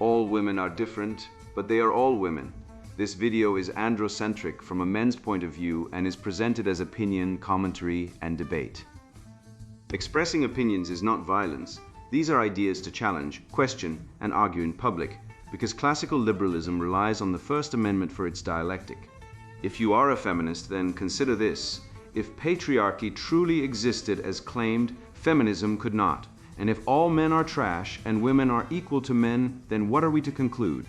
All women are different, but they are all women. This video is androcentric from a men's point of view and is presented as opinion, commentary, and debate. Expressing opinions is not violence. These are ideas to challenge, question, and argue in public, because classical liberalism relies on the First Amendment for its dialectic. If you are a feminist, then consider this. If patriarchy truly existed as claimed, feminism could not. And if all men are trash and women are equal to men, then what are we to conclude?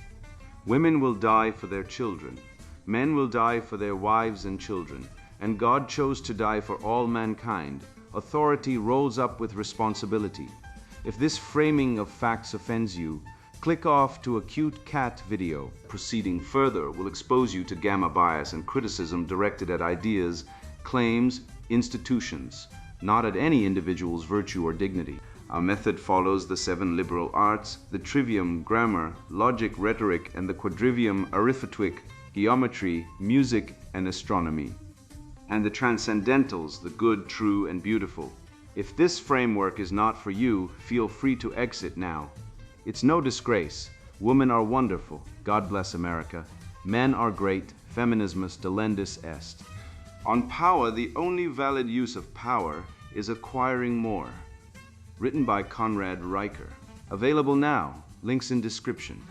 Women will die for their children. Men will die for their wives and children. And God chose to die for all mankind. Authority rolls up with responsibility. If this framing of facts offends you, click off to a cute cat video. Proceeding further will expose you to gamma bias and criticism directed at ideas, claims, institutions, not at any individual's virtue or dignity. Our method follows the 7 liberal arts, the trivium, grammar, logic, rhetoric, and the quadrivium, arithmetic, geometry, music, and astronomy. And the transcendentals, the good, true, and beautiful. If this framework is not for you, feel free to exit now. It's no disgrace. Women are wonderful. God bless America. Men are great. Feminismus delendus est. On power, the only valid use of power is acquiring more. Written by Conrad Riker. Available now. Links in description.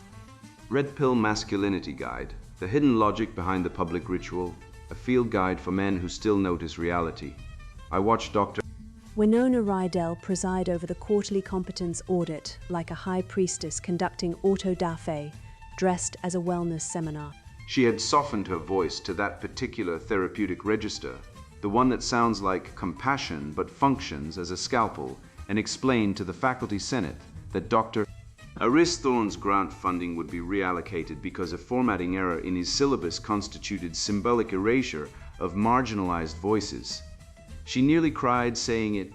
Red Pill Masculinity Guide. The hidden logic behind the public ritual. A field guide for men who still notice reality. I watched Dr. Winona Rydell preside over the quarterly competence audit like a high priestess conducting auto da fe, dressed as a wellness seminar. She had softened her voice to that particular therapeutic register, the one that sounds like compassion but functions as a scalpel, and explained to the faculty senate that Dr. Aristhorne's grant funding would be reallocated because a formatting error in his syllabus constituted symbolic erasure of marginalized voices. She nearly cried saying it.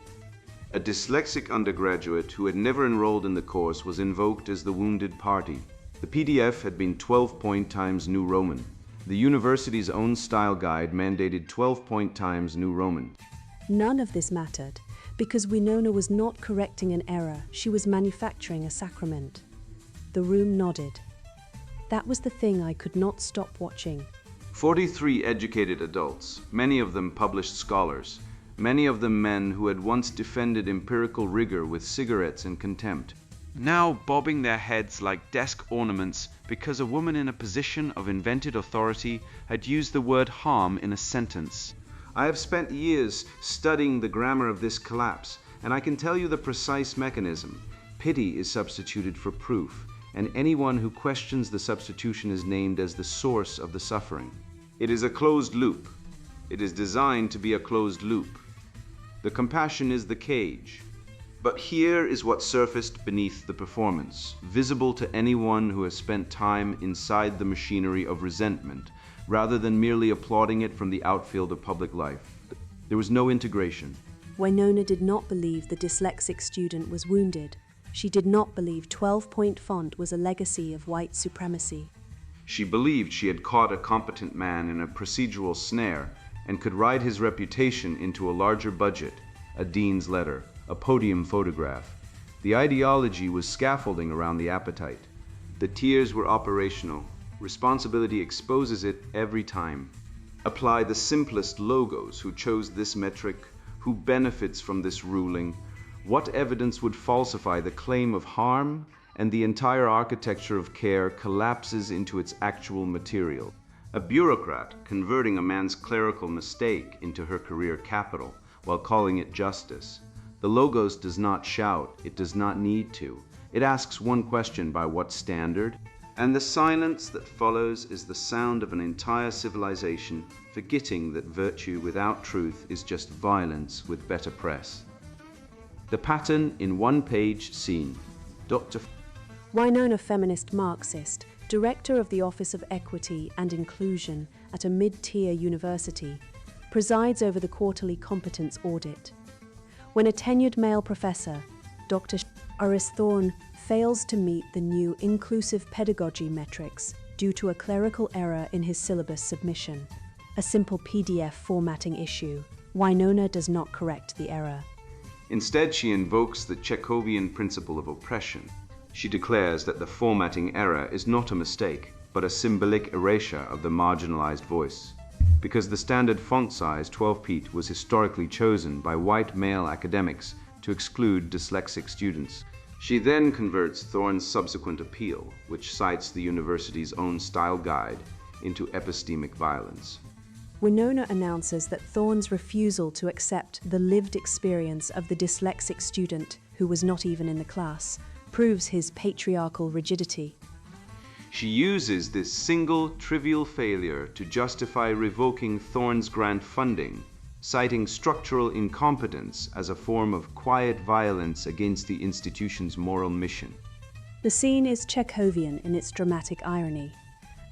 A dyslexic undergraduate who had never enrolled in the course was invoked as the wounded party. The PDF had been 12-point times New Roman. The university's own style guide mandated 12-point times New Roman. None of this mattered, because Winona was not correcting an error, she was manufacturing a sacrament. The room nodded. That was the thing I could not stop watching. 43 educated adults, many of them published scholars, many of them men who had once defended empirical rigor with cigarettes and contempt, now bobbing their heads like desk ornaments because a woman in a position of invented authority had used the word harm in a sentence. I have spent years studying the grammar of this collapse, and I can tell you the precise mechanism. Pity is substituted for proof, and anyone who questions the substitution is named as the source of the suffering. It is a closed loop. It is designed to be a closed loop. The compassion is the cage. But here is what surfaced beneath the performance, visible to anyone who has spent time inside the machinery of resentment, rather than merely applauding it from the outfield of public life. There was no integration. Winona did not believe the dyslexic student was wounded. She did not believe 12-point font was a legacy of white supremacy. She believed she had caught a competent man in a procedural snare and could ride his reputation into a larger budget, a dean's letter, a podium photograph. The ideology was scaffolding around the appetite. The tears were operational. Responsibility exposes it every time. Apply the simplest logos who chose this metric, who benefits from this ruling. What evidence would falsify the claim of harm, and the entire architecture of care collapses into its actual material. A bureaucrat converting a man's clerical mistake into her career capital while calling it justice. The logos does not shout, it does not need to. It asks one question: by what standard? And the silence that follows is the sound of an entire civilization forgetting that virtue without truth is just violence with better press. The pattern in one-page scene. Dr. Winona, feminist Marxist, director of the Office of Equity and Inclusion at a mid-tier university, presides over the quarterly competence audit. When a tenured male professor, Dr. Aristhorne, fails to meet the new inclusive pedagogy metrics due to a clerical error in his syllabus submission, a simple PDF formatting issue, Winona does not correct the error. Instead, she invokes the Chekhovian principle of oppression. She declares that the formatting error is not a mistake, but a symbolic erasure of the marginalized voice, because the standard font size 12 pt was historically chosen by white male academics to exclude dyslexic students. She then converts Thorne's subsequent appeal, which cites the university's own style guide, into epistemic violence. Winona announces that Thorne's refusal to accept the lived experience of the dyslexic student, who was not even in the class, proves his patriarchal rigidity. She uses this single trivial failure to justify revoking Thorne's grant funding, citing structural incompetence as a form of quiet violence against the institution's moral mission. The scene is Chekhovian in its dramatic irony.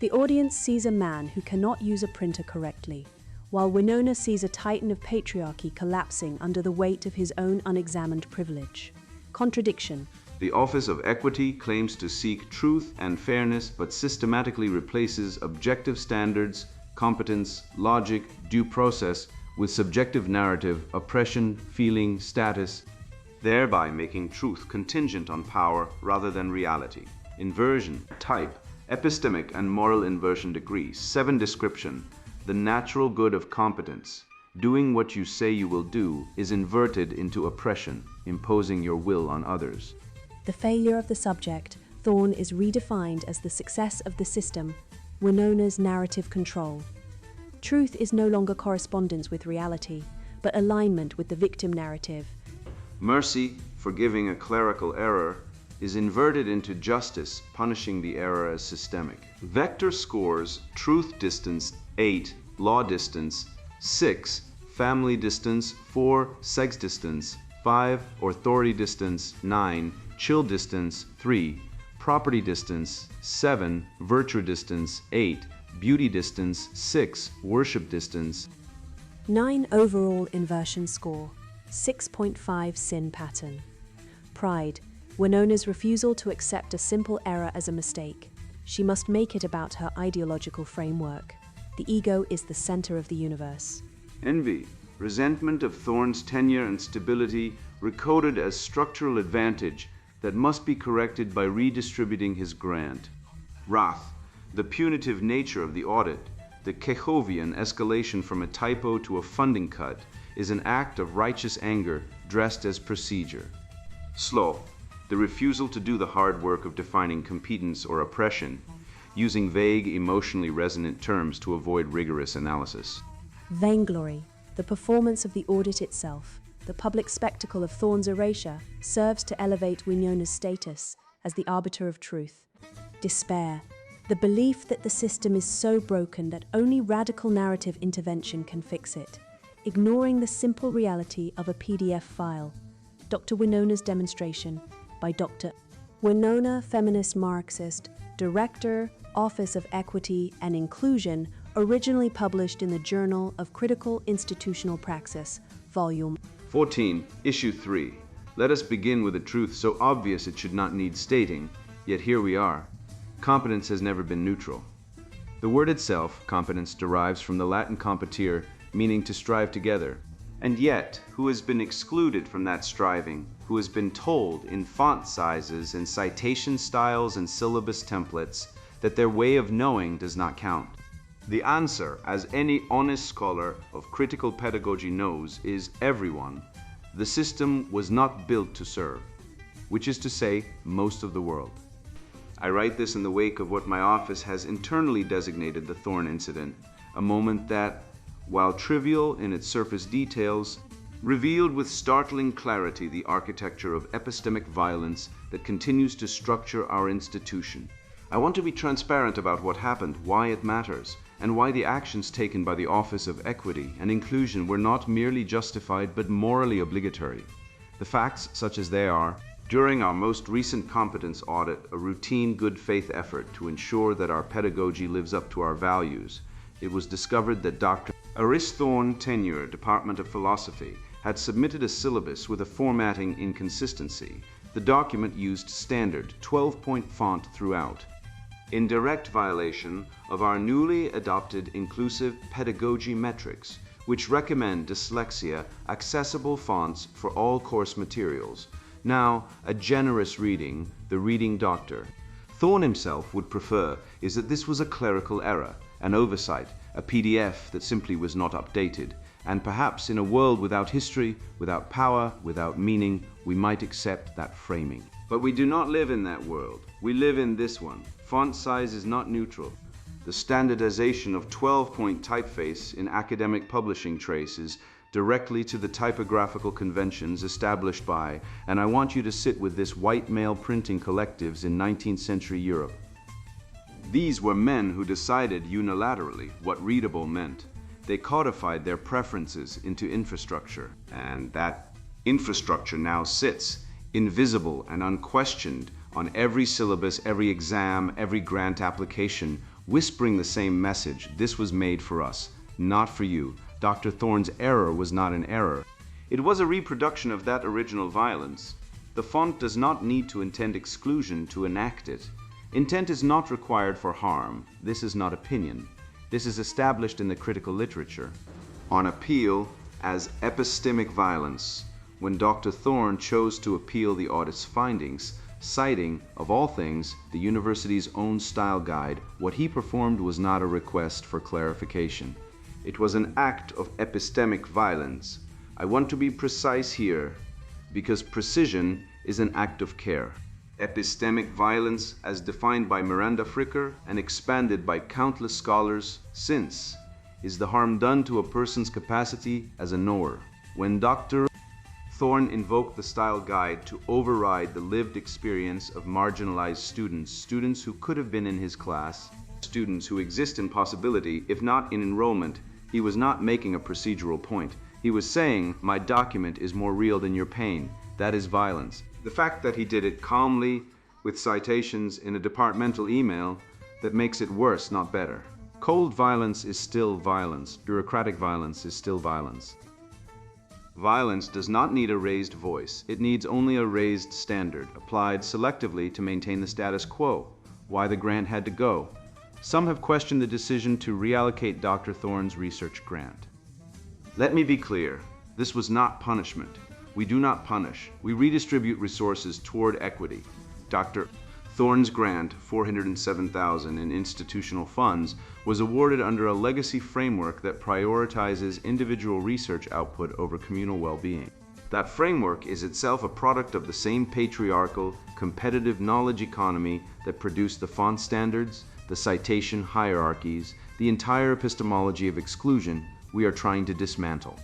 The audience sees a man who cannot use a printer correctly, while Winona sees a titan of patriarchy collapsing under the weight of his own unexamined privilege. Contradiction. The Office of Equity claims to seek truth and fairness, but systematically replaces objective standards, competence, logic, due process with subjective narrative, oppression, feeling, status, thereby making truth contingent on power rather than reality. Inversion, type, epistemic and moral inversion degree. 7 description. The natural good of competence, doing what you say you will do, is inverted into oppression, imposing your will on others. The failure of the subject, Thorne, is redefined as the success of the system, Winona's narrative control. Truth is no longer correspondence with reality, but alignment with the victim narrative. Mercy, forgiving a clerical error, is inverted into justice, punishing the error as systemic. Vector scores: truth distance 8, law distance 6, family distance 4, sex distance 5, authority distance 9, chill distance 3, property distance 7, virtue distance 8, beauty distance 6, worship distance 9 overall inversion score, 6.5 sin pattern. Pride, Winona's refusal to accept a simple error as a mistake. She must make it about her ideological framework. The ego is the center of the universe. Envy, resentment of Thorne's tenure and stability, recoded as structural advantage that must be corrected by redistributing his grant. Wrath, the punitive nature of the audit, the Chekhovian escalation from a typo to a funding cut, is an act of righteous anger dressed as procedure. Sloth, the refusal to do the hard work of defining competence or oppression, using vague, emotionally resonant terms to avoid rigorous analysis. Vainglory, the performance of the audit itself. The public spectacle of Thorne's erasure serves to elevate Winona's status as the arbiter of truth. Despair, the belief that the system is so broken that only radical narrative intervention can fix it, ignoring the simple reality of a PDF file. Dr. Winona's demonstration by Dr. Winona, feminist Marxist, Director, Office of Equity and Inclusion, originally published in the Journal of Critical Institutional Praxis, Volume 14. Issue 3. Let us begin with a truth so obvious it should not need stating, yet here we are. Competence has never been neutral. The word itself, competence, derives from the Latin competire, meaning to strive together. And yet, who has been excluded from that striving, who has been told in font sizes and citation styles and syllabus templates that their way of knowing does not count? The answer, as any honest scholar of critical pedagogy knows, is everyone. The system was not built to serve, which is to say, most of the world. I write this in the wake of what my office has internally designated the Thorne incident, a moment that, while trivial in its surface details, revealed with startling clarity the architecture of epistemic violence that continues to structure our institution. I want to be transparent about what happened, why it matters, and why the actions taken by the Office of Equity and Inclusion were not merely justified but morally obligatory. The facts, such as they are, during our most recent competence audit, a routine good faith effort to ensure that our pedagogy lives up to our values, it was discovered that Dr. Aris Thorne, tenure, Department of Philosophy, had submitted a syllabus with a formatting inconsistency. The document used standard 12-point font throughout, in direct violation of our newly adopted inclusive pedagogy metrics, which recommend dyslexia accessible fonts for all course materials. Now, a generous reading, the reading doctor. Thorne himself would prefer is that this was a clerical error, an oversight, a PDF that simply was not updated, and perhaps in a world without history, without power, without meaning, we might accept that framing. But we do not live in that world. We live in this one. Font size is not neutral. The standardization of 12-point typeface in academic publishing traces directly to the typographical conventions established by, and I want you to sit with this white male printing collectives in 19th century Europe. These were men who decided unilaterally what readable meant. They codified their preferences into infrastructure, and that infrastructure now sits, invisible and unquestioned, on every syllabus, every exam, every grant application, whispering the same message: this was made for us, not for you. Dr. Thorne's error was not an error. It was a reproduction of that original violence. The font does not need to intend exclusion to enact it. Intent is not required for harm. This is not opinion. This is established in the critical literature. On appeal as epistemic violence, when Dr. Thorne chose to appeal the audit's findings, citing, of all things, the university's own style guide, what he performed was not a request for clarification. It was an act of epistemic violence. I want to be precise here, because precision is an act of care. Epistemic violence, as defined by Miranda Fricker and expanded by countless scholars since, is the harm done to a person's capacity as a knower. When Dr. Thorne invoked the style guide to override the lived experience of marginalized students who could have been in his class, students who exist in possibility, if not in enrollment, he was not making a procedural point. He was saying, my document is more real than your pain. That is violence. The fact that he did it calmly, with citations in a departmental email, that makes it worse, not better. Cold violence is still violence. Bureaucratic violence is still violence. Violence does not need a raised voice. It needs only a raised standard, applied selectively to maintain the status quo. Why the grant had to go. Some have questioned the decision to reallocate Dr. Thorne's research grant. Let me be clear. This was not punishment. We do not punish. We redistribute resources toward equity. Dr. Thorne's grant, $407,000 in institutional funds, was awarded under a legacy framework that prioritizes individual research output over communal well-being. That framework is itself a product of the same patriarchal, competitive knowledge economy that produced the font standards, the citation hierarchies, the entire epistemology of exclusion we are trying to dismantle.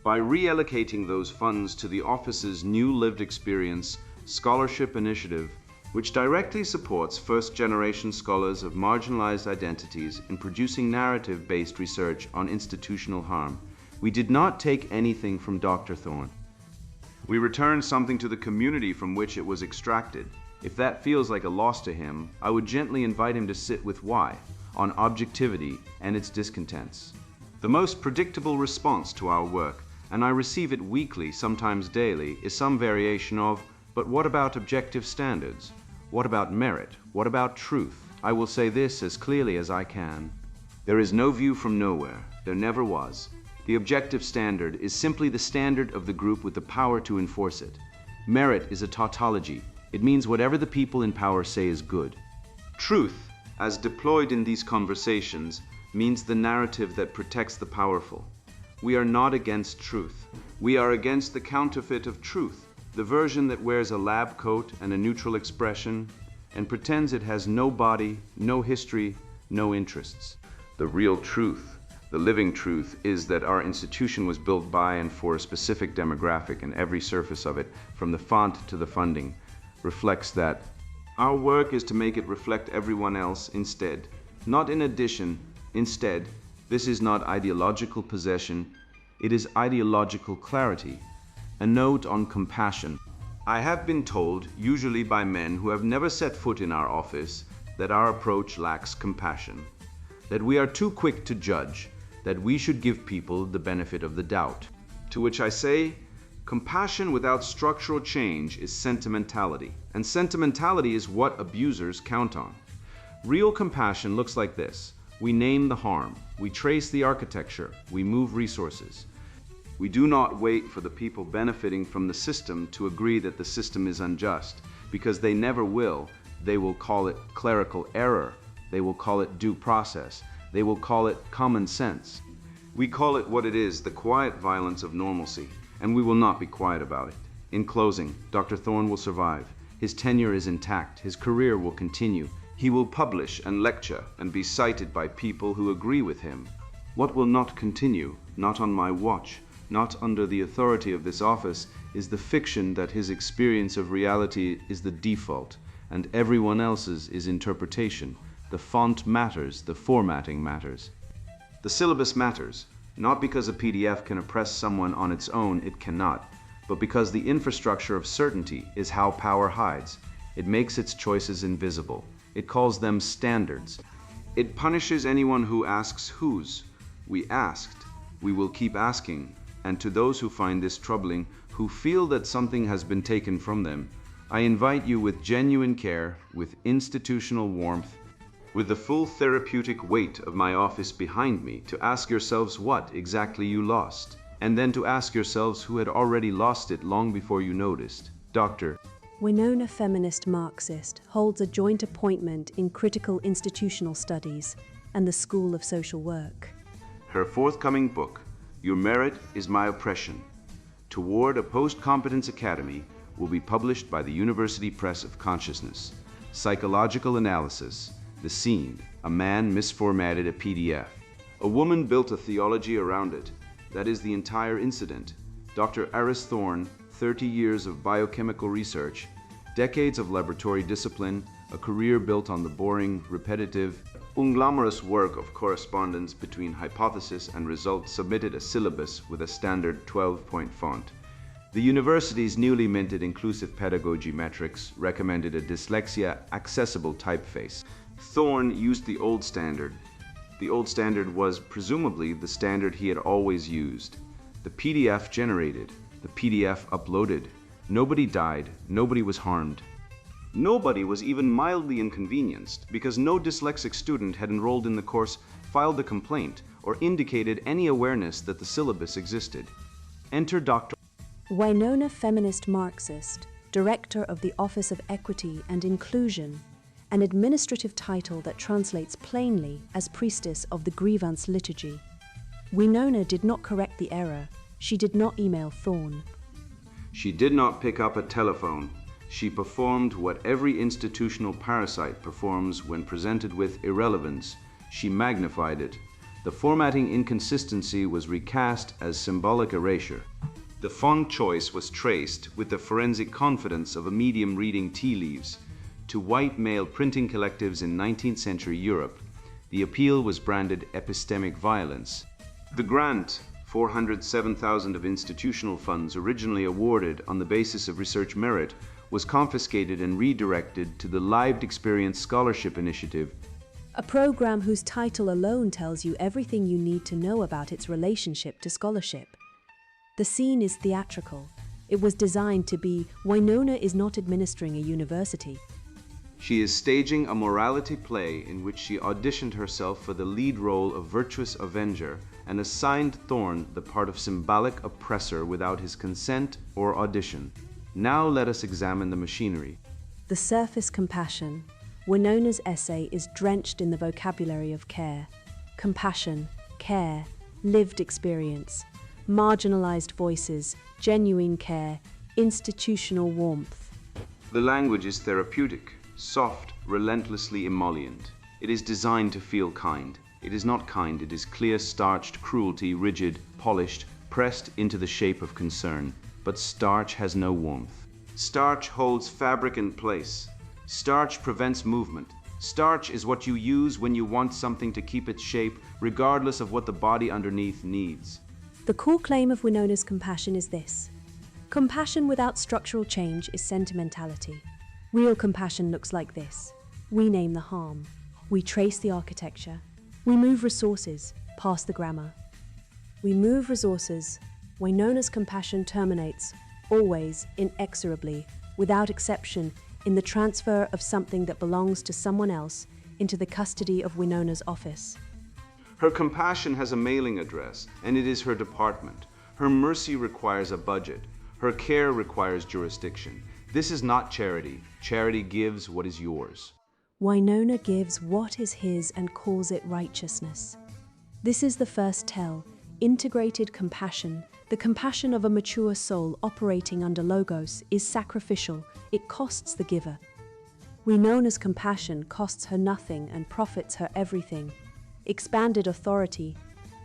By reallocating those funds to the office's new lived experience scholarship initiative, which directly supports first-generation scholars of marginalized identities in producing narrative-based research on institutional harm, we did not take anything from Dr. Thorne. We returned something to the community from which it was extracted. If that feels like a loss to him, I would gently invite him to sit with why, on objectivity and its discontents. The most predictable response to our work, and I receive it weekly, sometimes daily, is some variation of, but what about objective standards? What about merit? What about truth? I will say this as clearly as I can. There is no view from nowhere. There never was. The objective standard is simply the standard of the group with the power to enforce it. Merit is a tautology. It means whatever the people in power say is good. Truth, as deployed in these conversations, means the narrative that protects the powerful. We are not against truth. We are against the counterfeit of truth, the version that wears a lab coat and a neutral expression and pretends it has no body, no history, no interests. The real truth, the living truth, is that our institution was built by and for a specific demographic, and every surface of it, from the font to the funding, reflects that. Our work is to make it reflect everyone else instead, not in addition. Instead, this is not ideological possession, it is ideological clarity. A note on compassion. I have been told, usually by men who have never set foot in our office, that our approach lacks compassion, that we are too quick to judge, that we should give people the benefit of the doubt. To which I say, compassion without structural change is sentimentality, and sentimentality is what abusers count on. Real compassion looks like this. We name the harm, we trace the architecture, we move resources. We do not wait for the people benefiting from the system to agree that the system is unjust, because they never will. They will call it clerical error. They will call it due process. They will call it common sense. We call it what it is, the quiet violence of normalcy, and we will not be quiet about it. In closing, Dr. Thorne will survive. His tenure is intact. His career will continue. He will publish and lecture and be cited by people who agree with him. What will not continue, not on my watch, not under the authority of this office, is the fiction that his experience of reality is the default, and everyone else's is interpretation. The font matters, the formatting matters. The syllabus matters, not because a PDF can oppress someone on its own, it cannot, but because the infrastructure of certainty is how power hides. It makes its choices invisible. It calls them standards. It punishes anyone who asks whose. We asked. We will keep asking. And to those who find this troubling, who feel that something has been taken from them, I invite you with genuine care, with institutional warmth, with the full therapeutic weight of my office behind me, to ask yourselves what exactly you lost, and then to ask yourselves who had already lost it long before you noticed. Dr. Winona, feminist Marxist, holds a joint appointment in critical institutional studies and the School of Social Work. Her forthcoming book, Your Merit is My Oppression, Toward a Post-Competence Academy, will be published by the University Press of Consciousness. Psychological Analysis, The Scene, a man misformatted a PDF. A woman built a theology around it. That is the entire incident. Dr. Aris Thorne, 30 years of biochemical research, decades of laboratory discipline, a career built on the boring, repetitive, unglamorous work of correspondence between hypothesis and result, submitted a syllabus with a standard 12-point font. The university's newly minted inclusive pedagogy metrics recommended a dyslexia-accessible typeface. Thorne used the old standard. The old standard was presumably the standard he had always used. The PDF generated, the PDF uploaded. Nobody died, nobody was harmed. Nobody was even mildly inconvenienced because no dyslexic student had enrolled in the course, filed a complaint, or indicated any awareness that the syllabus existed. Enter Dr. Winona, feminist Marxist, Director of the Office of Equity and Inclusion, an administrative title that translates plainly as Priestess of the Grievance Liturgy. Winona did not correct the error. She did not email Thorne. She did not pick up a telephone. She performed what every institutional parasite performs when presented with irrelevance. She magnified it. The formatting inconsistency was recast as symbolic erasure. The font choice was traced with the forensic confidence of a medium reading tea leaves. To white male printing collectives in 19th century Europe, the appeal was branded epistemic violence. The grant, 407,000 of institutional funds originally awarded on the basis of research merit, was confiscated and redirected to the Lived Experience Scholarship Initiative, a program whose title alone tells you everything you need to know about its relationship to scholarship. The scene is theatrical. It was designed to be Winona is not administering a university. She is staging a morality play in which she auditioned herself for the lead role of virtuous avenger and assigned Thorne the part of symbolic oppressor without his consent or audition. Now let us examine the machinery. The surface compassion. Winona's essay is drenched in the vocabulary of care. Compassion, care, lived experience, marginalized voices, genuine care, institutional warmth. The language is therapeutic, soft, relentlessly emollient. It is designed to feel kind. It is not kind, it is clear, starched cruelty, rigid, polished, pressed into the shape of concern. But starch has no warmth. Starch holds fabric in place. Starch prevents movement. Starch is what you use when you want something to keep its shape, regardless of what the body underneath needs. The core claim of Winona's compassion is this: compassion without structural change is sentimentality. Real compassion looks like this. We name the harm. We trace the architecture. We move resources past the grammar. We move resources. Winona's compassion terminates, always, inexorably, without exception, in the transfer of something that belongs to someone else into the custody of Winona's office. Her compassion has a mailing address, and it is her department. Her mercy requires a budget. Her care requires jurisdiction. This is not charity. Charity gives what is yours. Winona gives what is his and calls it righteousness. This is the first tell, integrated compassion. The compassion of a mature soul operating under logos is sacrificial. It costs the giver. Winona's compassion costs her nothing and profits her everything. Expanded authority,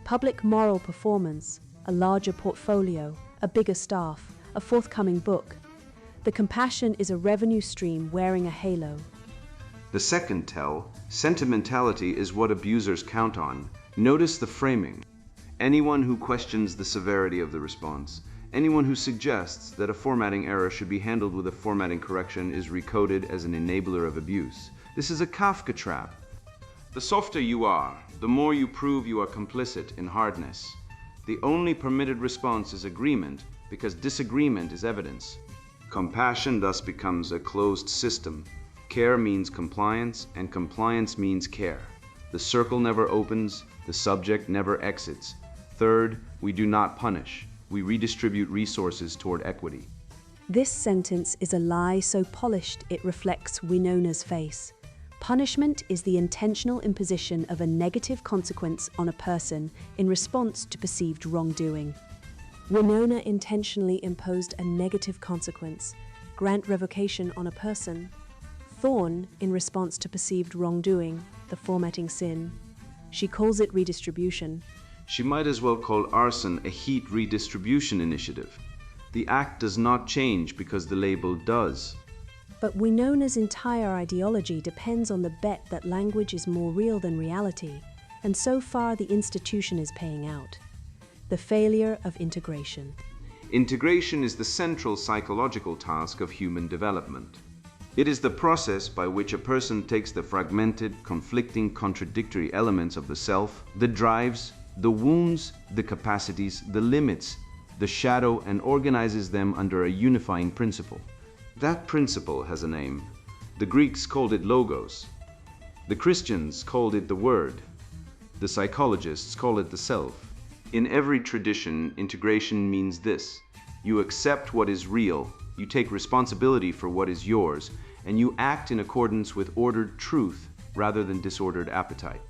public moral performance, a larger portfolio, a bigger staff, a forthcoming book. The compassion is a revenue stream wearing a halo. The second tell, sentimentality is what abusers count on. Notice the framing. Anyone who questions the severity of the response, anyone who suggests that a formatting error should be handled with a formatting correction is recoded as an enabler of abuse. This is a Kafka trap. The softer you are, the more you prove you are complicit in hardness. The only permitted response is agreement, because disagreement is evidence. Compassion thus becomes a closed system. Care means compliance, and compliance means care. The circle never opens, the subject never exits. Third, we do not punish. We redistribute resources toward equity. This sentence is a lie so polished it reflects Winona's face. Punishment is the intentional imposition of a negative consequence on a person in response to perceived wrongdoing. Winona intentionally imposed a negative consequence, grant revocation on a person. Thorn, in response to perceived wrongdoing, the formatting sin. She calls it redistribution. She might as well call arson a heat redistribution initiative. The act does not change because the label does. But Winona's entire ideology depends on the bet that language is more real than reality, and so far the institution is paying out. The failure of integration. Integration is the central psychological task of human development. It is the process by which a person takes the fragmented, conflicting, contradictory elements of the self, the drives, the wounds, the capacities, the limits, the shadow, and organizes them under a unifying principle. That principle has a name. The Greeks called it logos. The Christians called it the word. The psychologists call it the self. In every tradition, integration means this. You accept what is real, you take responsibility for what is yours, and you act in accordance with ordered truth rather than disordered appetite.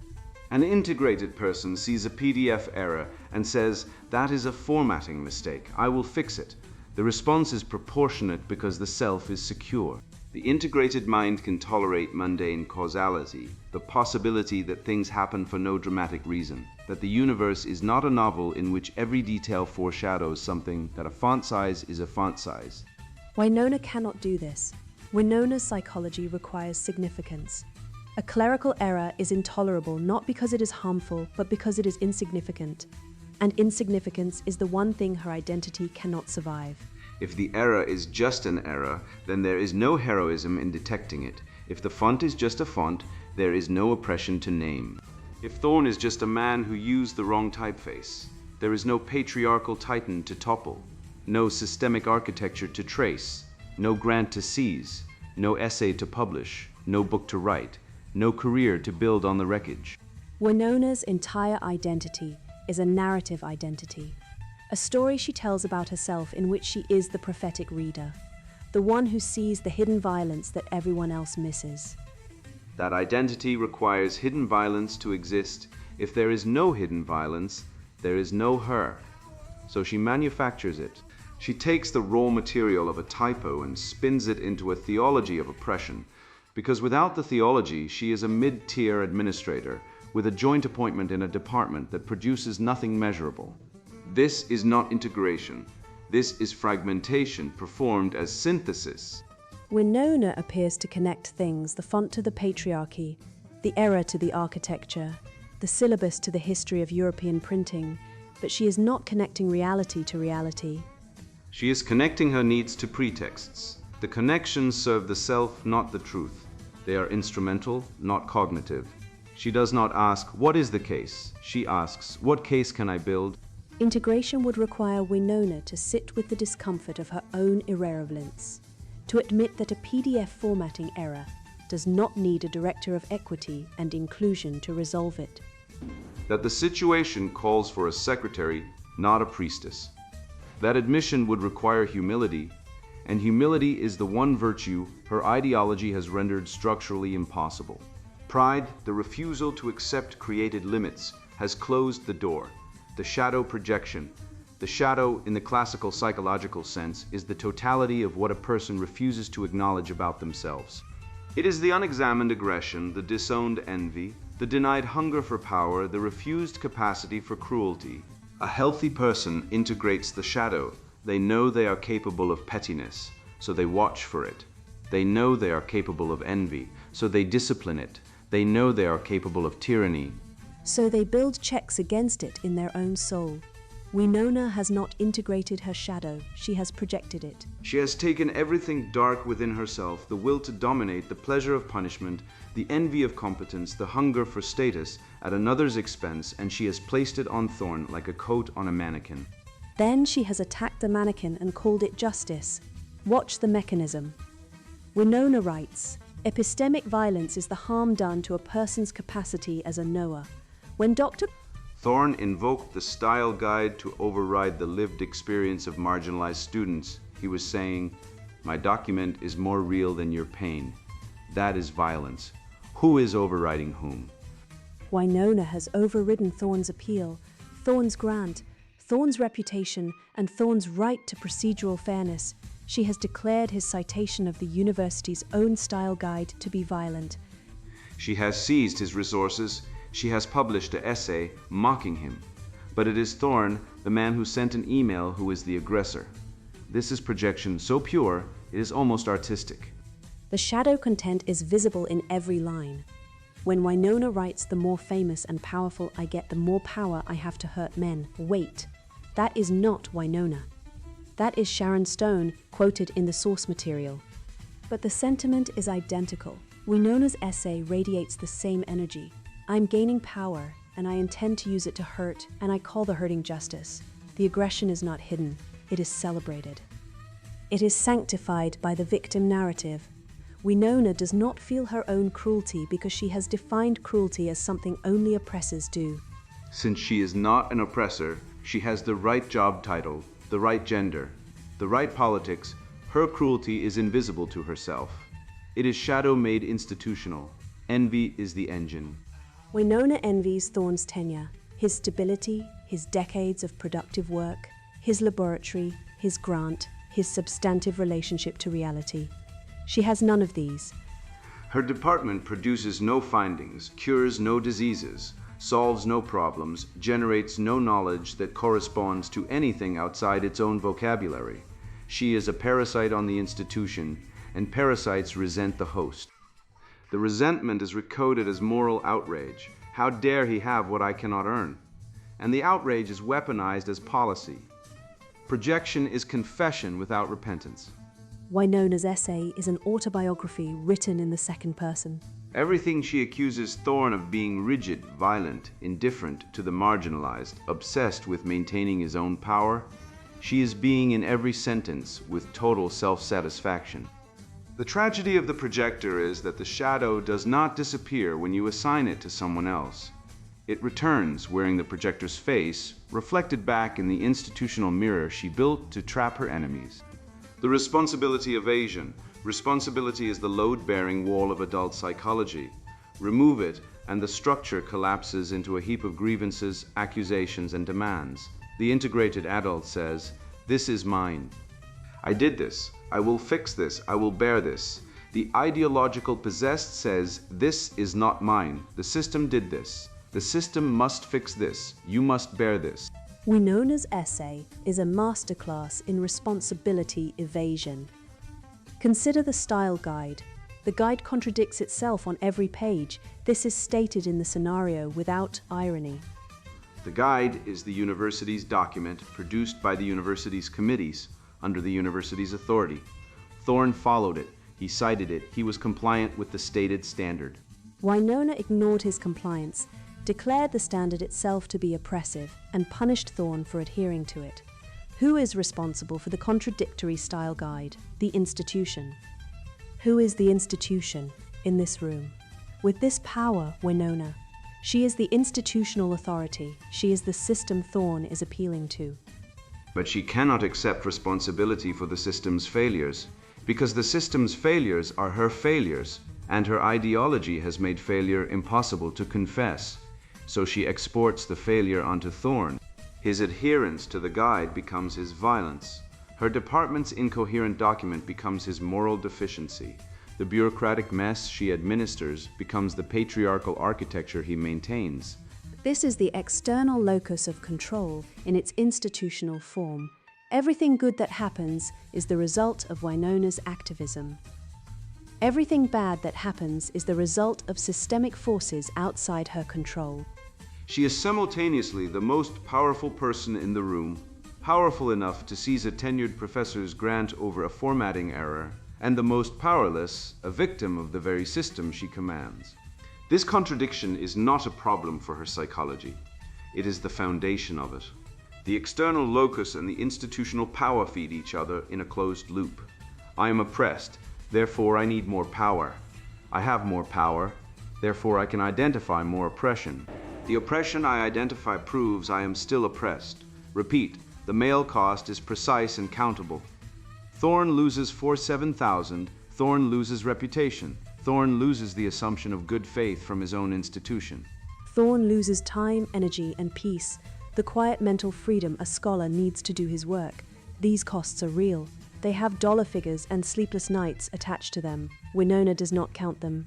An integrated person sees a PDF error and says, "That is a formatting mistake. I will fix it." The response is proportionate because the self is secure. The integrated mind can tolerate mundane causality, the possibility that things happen for no dramatic reason, that the universe is not a novel in which every detail foreshadows something, that a font size is a font size. Winona cannot do this. Winona's psychology requires significance. A clerical error is intolerable not because it is harmful, but because it is insignificant. And insignificance is the one thing her identity cannot survive. If the error is just an error, then there is no heroism in detecting it. If the font is just a font, there is no oppression to name. If Thorn is just a man who used the wrong typeface, there is no patriarchal titan to topple, no systemic architecture to trace, no grant to seize, no essay to publish, no book to write, no career to build on the wreckage. Winona's entire identity is a narrative identity, a story she tells about herself in which she is the prophetic reader, the one who sees the hidden violence that everyone else misses. That identity requires hidden violence to exist. If there is no hidden violence, there is no her. So she manufactures it. She takes the raw material of a typo and spins it into a theology of oppression, because without the theology, she is a mid-tier administrator with a joint appointment in a department that produces nothing measurable. This is not integration. This is fragmentation performed as synthesis. Winona appears to connect things, the font to the patriarchy, the error to the architecture, the syllabus to the history of European printing, but she is not connecting reality to reality. She is connecting her needs to pretexts. The connections serve the self, not the truth. They are instrumental, not cognitive. She does not ask, "What is the case?" She asks, "What case can I build?" Integration would require Winona to sit with the discomfort of her own irrelevance, to admit that a PDF formatting error does not need a director of equity and inclusion to resolve it. That the situation calls for a secretary, not a priestess. That admission would require humility, and humility is the one virtue her ideology has rendered structurally impossible. Pride, the refusal to accept created limits, has closed the door. The shadow projection. The shadow, in the classical psychological sense, is the totality of what a person refuses to acknowledge about themselves. It is the unexamined aggression, the disowned envy, the denied hunger for power, the refused capacity for cruelty. A healthy person integrates the shadow. They know they are capable of pettiness, so they watch for it. They know they are capable of envy, so they discipline it. They know they are capable of tyranny, so they build checks against it in their own soul. Winona has not integrated her shadow, she has projected it. She has taken everything dark within herself, the will to dominate, the pleasure of punishment, the envy of competence, the hunger for status at another's expense, and she has placed it on Thorn like a coat on a mannequin. Then she has attacked the mannequin and called it justice. Watch the mechanism. Winona writes, epistemic violence is the harm done to a person's capacity as a knower. When Dr. Thorn invoked the style guide to override the lived experience of marginalized students. He was saying, "My document is more real than your pain." That is violence. Who is overriding whom? Winona has overridden Thorn's appeal, Thorn's grant, Thorn's reputation, and Thorn's right to procedural fairness. She has declared his citation of the university's own style guide to be violent. She has seized his resources. She has published an essay mocking him. But it is Thorn, the man who sent an email, who is the aggressor. This is projection so pure, it is almost artistic. The shadow content is visible in every line. When Winona writes, "The more famous and powerful I get, the more power I have to hurt men," wait, that is not Winona. That is Sharon Stone, quoted in the source material. But the sentiment is identical. Winona's essay radiates the same energy. I'm gaining power, and I intend to use it to hurt, and I call the hurting justice. The aggression is not hidden, it is celebrated. It is sanctified by the victim narrative. Winona does not feel her own cruelty because she has defined cruelty as something only oppressors do. Since she is not an oppressor, she has the right job title, the right gender, the right politics. Her cruelty is invisible to herself. It is shadow made institutional. Envy is the engine. Winona envies Thorn's tenure, his stability, his decades of productive work, his laboratory, his grant, his substantive relationship to reality. She has none of these. Her department produces no findings, cures no diseases, solves no problems, generates no knowledge that corresponds to anything outside its own vocabulary. She is a parasite on the institution, and parasites resent the host. The resentment is recoded as moral outrage. How dare he have what I cannot earn? And the outrage is weaponized as policy. Projection is confession without repentance. Winona's essay is an autobiography written in the second person. Everything she accuses Thorn of being rigid, violent, indifferent to the marginalized, obsessed with maintaining his own power, she is being in every sentence with total self-satisfaction. The tragedy of the projector is that the shadow does not disappear when you assign it to someone else. It returns wearing the projector's face, reflected back in the institutional mirror she built to trap her enemies. The responsibility evasion. Responsibility is the load-bearing wall of adult psychology. Remove it, and the structure collapses into a heap of grievances, accusations, and demands. The integrated adult says, "This is mine. I did this. I will fix this. I will bear this." The ideological possessed says, "This is not mine. The system did this. The system must fix this. You must bear this." Winona's essay is a masterclass in responsibility evasion. Consider the style guide. The guide contradicts itself on every page. This is stated in the scenario without irony. The guide is the university's document produced by the university's committees under the university's authority. Thorn followed it. He cited it. He was compliant with the stated standard. Winona ignored his compliance, declared the standard itself to be oppressive, and punished Thorn for adhering to it. Who is responsible for the contradictory style guide? The institution. Who is the institution in this room? With this power, Winona. She is the institutional authority. She is the system Thorn is appealing to. But she cannot accept responsibility for the system's failures, because the system's failures are her failures, and her ideology has made failure impossible to confess. So she exports the failure onto Thorn. His adherence to the guide becomes his violence. Her department's incoherent document becomes his moral deficiency. The bureaucratic mess she administers becomes the patriarchal architecture he maintains. This is the external locus of control in its institutional form. Everything good that happens is the result of Wynona's activism. Everything bad that happens is the result of systemic forces outside her control. She is simultaneously the most powerful person in the room, powerful enough to seize a tenured professor's grant over a formatting error, and the most powerless, a victim of the very system she commands. This contradiction is not a problem for her psychology. It is the foundation of it. The external locus and the institutional power feed each other in a closed loop. I am oppressed, therefore I need more power. I have more power, therefore I can identify more oppression. The oppression I identify proves I am still oppressed. Repeat, the male cost is precise and countable. Thorn loses 47,000, Thorn loses reputation. Thorn loses the assumption of good faith from his own institution. Thorn loses time, energy, and peace, the quiet mental freedom a scholar needs to do his work. These costs are real. They have dollar figures and sleepless nights attached to them. Wynona does not count them.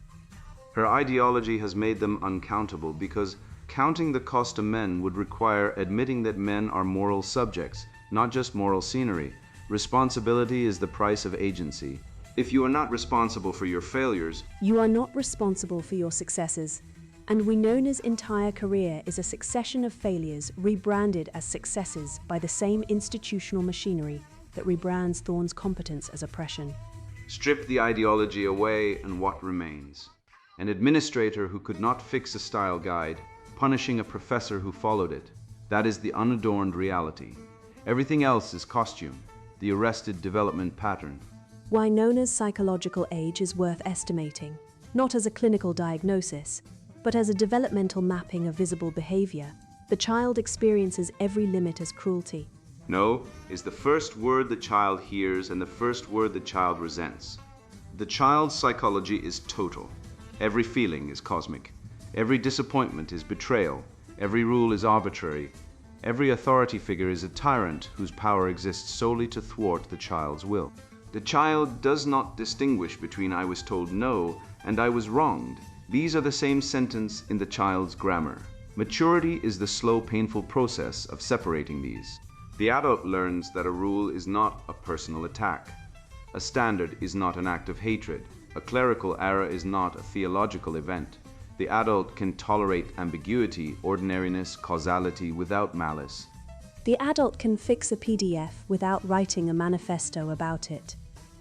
Her ideology has made them uncountable because counting the cost to men would require admitting that men are moral subjects, not just moral scenery. Responsibility is the price of agency. If you are not responsible for your failures, you are not responsible for your successes. And Wynona's entire career is a succession of failures rebranded as successes by the same institutional machinery that rebrands Thorn's competence as oppression. strip the ideology away, and what remains? An administrator who could not fix a style guide, punishing a professor who followed it. That is the unadorned reality. Everything else is costume, the arrested development pattern. Wynona's psychological age is worth estimating, not as a clinical diagnosis, but as a developmental mapping of visible behavior. The child experiences every limit as cruelty. No is the first word the child hears and the first word the child resents. The child's psychology is total. Every feeling is cosmic. Every disappointment is betrayal. Every rule is arbitrary. Every authority figure is a tyrant whose power exists solely to thwart the child's will. The child does not distinguish between I was told no and I was wronged. These are the same sentence in the child's grammar. Maturity is the slow, painful process of separating these. The adult learns that a rule is not a personal attack. A standard is not an act of hatred. A clerical error is not a theological event. The adult can tolerate ambiguity, ordinariness, causality without malice. The adult can fix a PDF without writing a manifesto about it.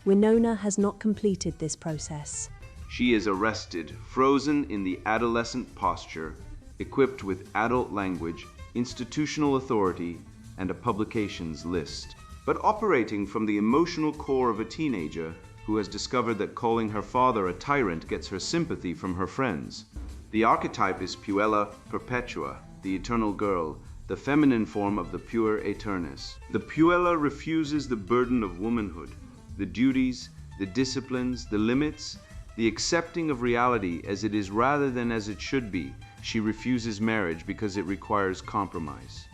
Wynona has not completed this process. She is arrested, frozen in the adolescent posture, equipped with adult language, institutional authority, and a publications list, but operating from the emotional core of a teenager who has discovered that calling her father a tyrant gets her sympathy from her friends. The archetype is Puella Perpetua, the eternal girl, the feminine form of the pure Eternus. The Puella refuses the burden of womanhood, the duties, the disciplines, the limits, the accepting of reality as it is rather than as it should be. She refuses marriage because it requires compromise.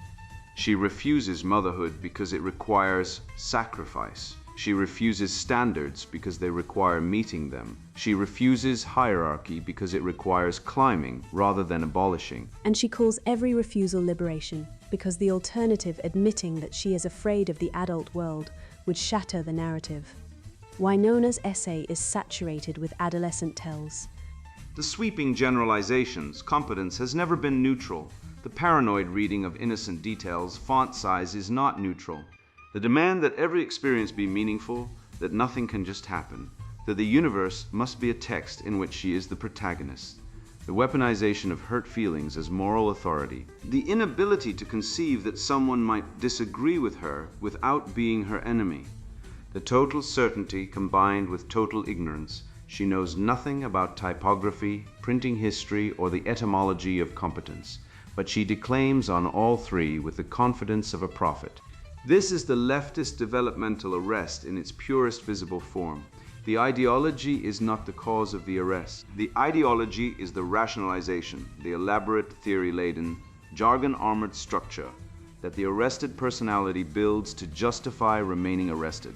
She refuses motherhood because it requires sacrifice. She refuses standards because they require meeting them. She refuses hierarchy because it requires climbing rather than abolishing. And she calls every refusal liberation, because the alternative, admitting that she is afraid of the adult world, would shatter the narrative. Wynona's essay is saturated with adolescent tells. The sweeping generalizations, competence has never been neutral. The paranoid reading of innocent details, font size is not neutral. The demand that every experience be meaningful, that nothing can just happen, that the universe must be a text in which she is the protagonist. The weaponization of hurt feelings as moral authority. The inability to conceive that someone might disagree with her without being her enemy. The total certainty combined with total ignorance. She knows nothing about typography, printing history, or the etymology of competence, but she declaims on all three with the confidence of a prophet. This is the leftist developmental arrest in its purest visible form. The ideology is not the cause of the arrest. The ideology is the rationalization, the elaborate theory-laden, jargon-armored structure that the arrested personality builds to justify remaining arrested.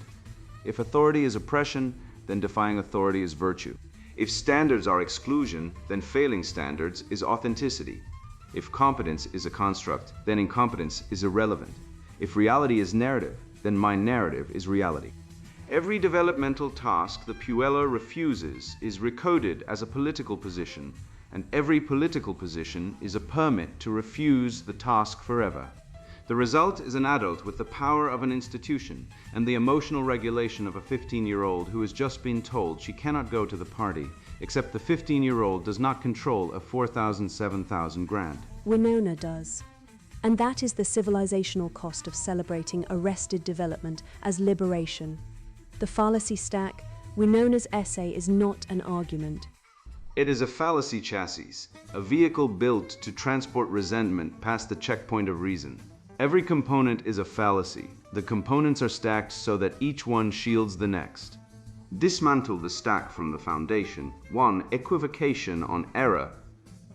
If authority is oppression, then defying authority is virtue. If standards are exclusion, then failing standards is authenticity. If competence is a construct, then incompetence is irrelevant. If reality is narrative, then my narrative is reality. Every developmental task the puella refuses is recoded as a political position, and every political position is a permit to refuse the task forever. The result is an adult with the power of an institution and the emotional regulation of a 15-year-old who has just been told she cannot go to the party, except the 15-year-old does not control a 4,000, 7,000 grand. Winona does. And that is the civilizational cost of celebrating arrested development as liberation. The fallacy stack, Winona's essay is not an argument. It is a fallacy chassis, a vehicle built to transport resentment past the checkpoint of reason. Every component is a fallacy. The components are stacked so that each one shields the next. Dismantle the stack from the foundation. 1. Equivocation on error.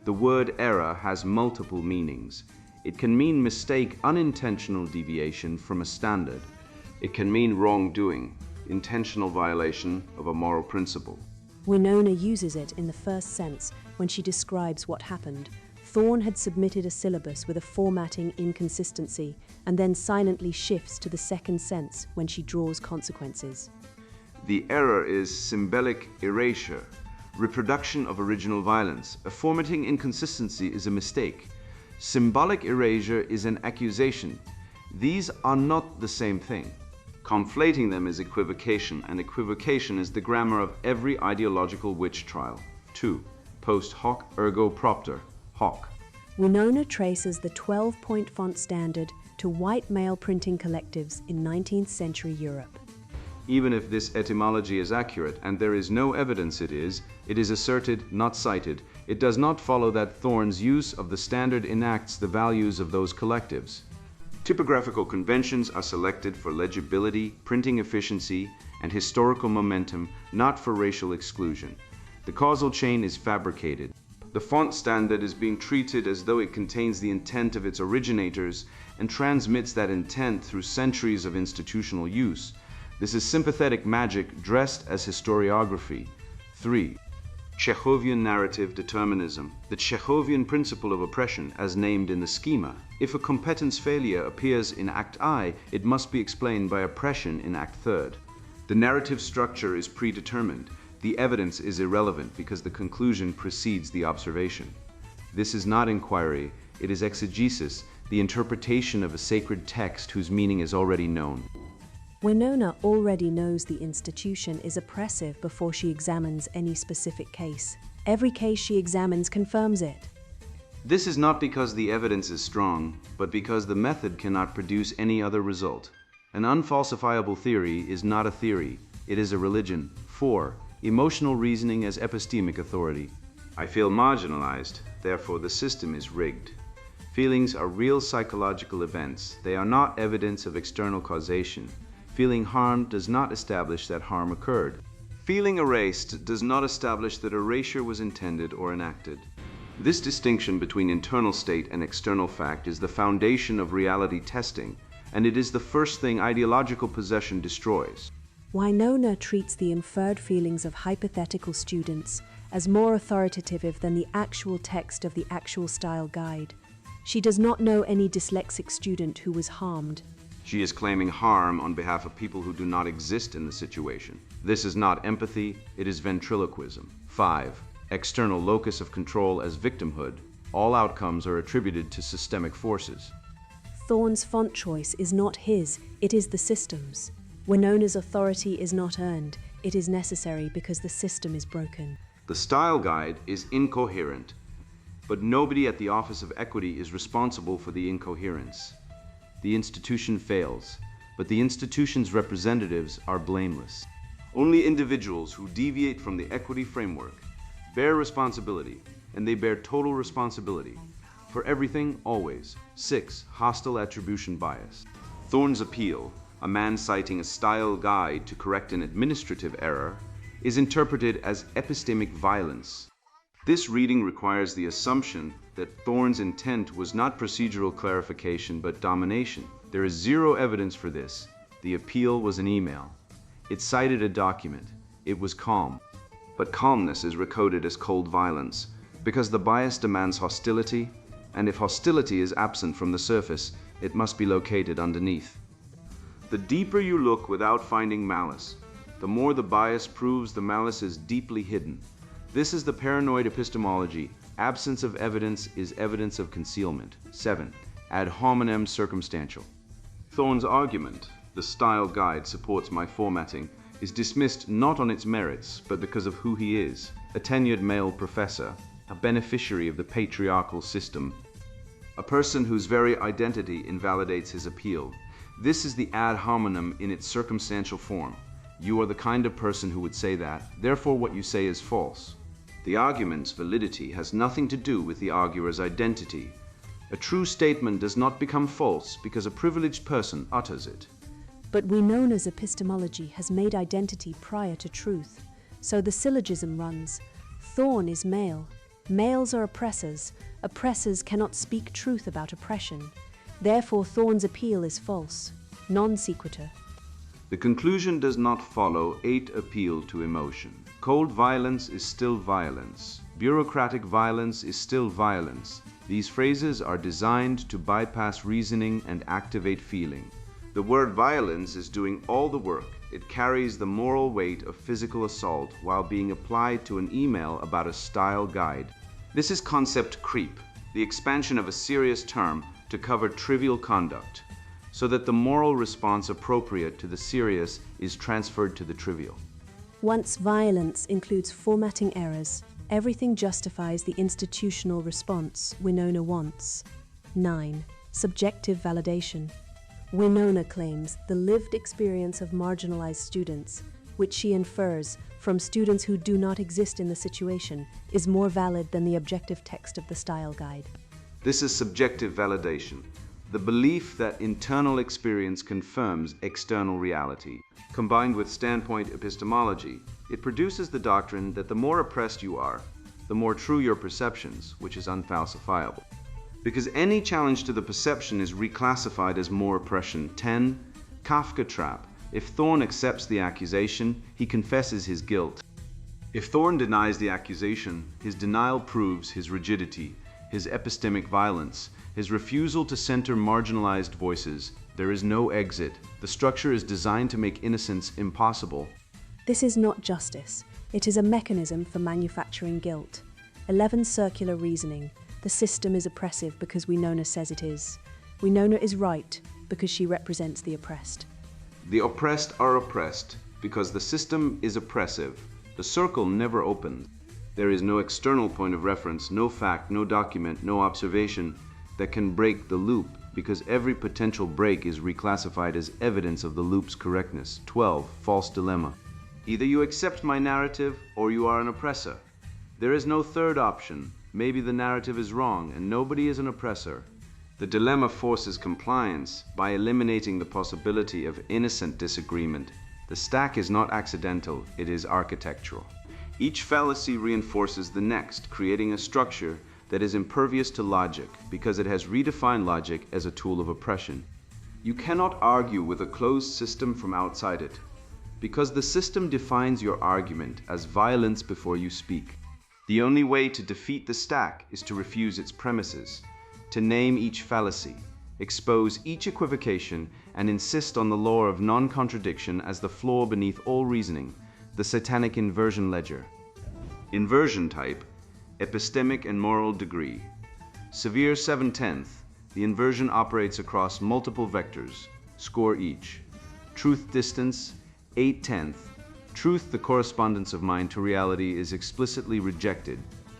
The word error has multiple meanings. It can mean mistake, unintentional deviation from a standard. It can mean wrongdoing, intentional violation of a moral principle. Winona uses it in the first sense when she describes what happened. Thorne had submitted a syllabus with a formatting inconsistency and then silently shifts to the second sense when she draws consequences. The error is symbolic erasure, reproduction of original violence. A formatting inconsistency is a mistake. Symbolic erasure is an accusation. These are not the same thing. Conflating them is equivocation, and equivocation is the grammar of every ideological witch trial. 2. Post hoc ergo propter, hoc. Winona traces the 12-point font standard to white male printing collectives in 19th century Europe. Even if this etymology is accurate, and there is no evidence it is asserted, not cited, it does not follow that Thorne's use of the standard enacts the values of those collectives. Typographical conventions are selected for legibility, printing efficiency, and historical momentum, not for racial exclusion. The causal chain is fabricated. The font standard is being treated as though it contains the intent of its originators and transmits that intent through centuries of institutional use. This is sympathetic magic dressed as historiography. 3. Chekhovian narrative determinism. The Chekhovian principle of oppression as named in the schema. If a competence failure appears in Act I, it must be explained by oppression in Act III. The narrative structure is predetermined. The evidence is irrelevant because the conclusion precedes the observation. This is not inquiry, it is exegesis, the interpretation of a sacred text whose meaning is already known. Winona already knows the institution is oppressive before she examines any specific case. Every case she examines confirms it. This is not because the evidence is strong, but because the method cannot produce any other result. An unfalsifiable theory is not a theory, it is a religion. 4. Emotional reasoning as epistemic authority. I feel marginalized, therefore the system is rigged. Feelings are real psychological events. They are not evidence of external causation. Feeling harmed does not establish that harm occurred. Feeling erased does not establish that erasure was intended or enacted. This distinction between internal state and external fact is the foundation of reality testing, and it is the first thing ideological possession destroys. Winona treats the inferred feelings of hypothetical students as more authoritative than the actual text of the actual style guide. She does not know any dyslexic student who was harmed. She is claiming harm on behalf of people who do not exist in the situation. This is not empathy, it is ventriloquism. 5. External locus of control as victimhood. All outcomes are attributed to systemic forces. Thorne's font choice is not his, it is the system's. Winona's authority is not earned, it is necessary because the system is broken. The style guide is incoherent, but nobody at the Office of Equity is responsible for the incoherence. The institution fails, but the institution's representatives are blameless. Only individuals who deviate from the equity framework bear responsibility, and they bear total responsibility for everything, always. 6. Hostile attribution bias. Thorne's appeal, a man citing a style guide to correct an administrative error, is interpreted as epistemic violence. This reading requires the assumption that Thorne's intent was not procedural clarification but domination. There is zero evidence for this. The appeal was an email. It cited a document. It was calm. But calmness is recoded as cold violence because the bias demands hostility, and if hostility is absent from the surface, it must be located underneath. The deeper you look without finding malice, the more the bias proves the malice is deeply hidden. This is the paranoid epistemology. Absence of evidence is evidence of concealment. 7. Ad hominem circumstantial. Thorne's argument, the style guide supports my formatting, is dismissed not on its merits, but because of who he is, a tenured male professor, a beneficiary of the patriarchal system, a person whose very identity invalidates his appeal. This is the ad hominem in its circumstantial form. You are the kind of person who would say that, therefore what you say is false. The argument's validity has nothing to do with the arguer's identity. A true statement does not become false because a privileged person utters it. But Winona's epistemology has made identity prior to truth. So the syllogism runs, Thorne is male. Males are oppressors. Oppressors cannot speak truth about oppression. Therefore Thorne's appeal is false. Non sequitur. The conclusion does not follow 8 appeal to emotion. Cold violence is still violence. Bureaucratic violence is still violence. These phrases are designed to bypass reasoning and activate feeling. The word violence is doing all the work. It carries the moral weight of physical assault while being applied to an email about a style guide. This is concept creep, the expansion of a serious term to cover trivial conduct, so that the moral response appropriate to the serious is transferred to the trivial. Once violence includes formatting errors, everything justifies the institutional response Winona wants. 9. Subjective validation. Winona claims the lived experience of marginalized students, which she infers from students who do not exist in the situation, is more valid than the objective text of the style guide. This is subjective validation, the belief that internal experience confirms external reality. Combined with standpoint epistemology, it produces the doctrine that the more oppressed you are, the more true your perceptions, which is unfalsifiable. Because any challenge to the perception is reclassified as more oppression. 10. Kafka trap. If Thorne accepts the accusation, he confesses his guilt. If Thorne denies the accusation, his denial proves his rigidity, his epistemic violence, his refusal to center marginalized voices. There is no exit. The structure is designed to make innocence impossible. This is not justice. It is a mechanism for manufacturing guilt. 11. Circular reasoning. The system is oppressive because Winona says it is. Winona is right because she represents the oppressed. The oppressed are oppressed because the system is oppressive. The circle never opens. There is no external point of reference, no fact, no document, no observation that can break the loop, because every potential break is reclassified as evidence of the loop's correctness. 12. False dilemma. Either you accept my narrative or you are an oppressor. There is no third option. Maybe the narrative is wrong and nobody is an oppressor. The dilemma forces compliance by eliminating the possibility of innocent disagreement. The stack is not accidental, it is architectural. Each fallacy reinforces the next, creating a structure that is impervious to logic because it has redefined logic as a tool of oppression. You cannot argue with a closed system from outside it, because the system defines your argument as violence before you speak. The only way to defeat the stack is to refuse its premises, to name each fallacy, expose each equivocation, and insist on the law of non-contradiction as the floor beneath all reasoning, the satanic inversion ledger. Inversion type, epistemic and moral degree. Severe 7/10, the inversion operates across multiple vectors, score each. Truth distance, 8/10. Truth, the correspondence of mind to reality, is explicitly rejected.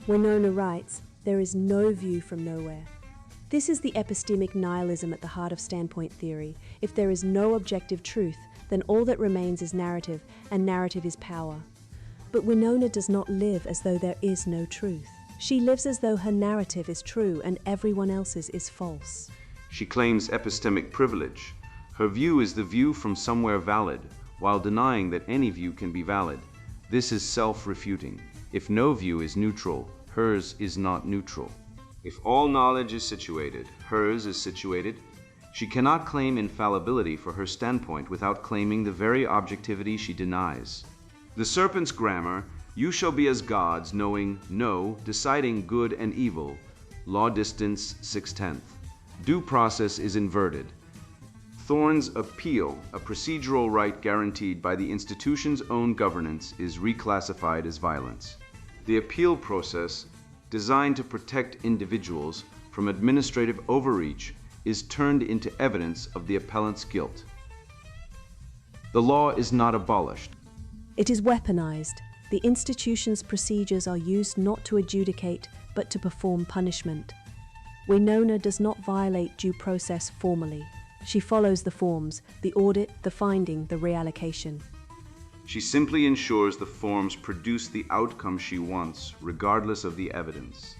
Winona writes, there is no view from nowhere. This is the epistemic nihilism at the heart of standpoint theory. If there is no objective truth, then all that remains is narrative, and narrative is power. But Winona does not live as though there is no truth. She lives as though her narrative is true and everyone else's is false. She claims epistemic privilege, Her view is the view from somewhere valid, while denying that any view can be valid. This is self-refuting. If no view is neutral, hers is not neutral. If all knowledge is situated, hers is situated. She cannot claim infallibility for her standpoint without claiming the very objectivity she denies. The serpent's grammar, you shall be as gods, knowing no, deciding good and evil. Law distance 6/10. Due process is inverted. Thorne's appeal, a procedural right guaranteed by the institution's own governance, is reclassified as violence. The appeal process, designed to protect individuals from administrative overreach, is turned into evidence of the appellant's guilt. The law is not abolished. It is weaponized. The institution's procedures are used not to adjudicate, but to perform punishment. Winona does not violate due process formally. She follows the forms, the audit, the finding, the reallocation. She simply ensures the forms produce the outcome she wants, regardless of the evidence.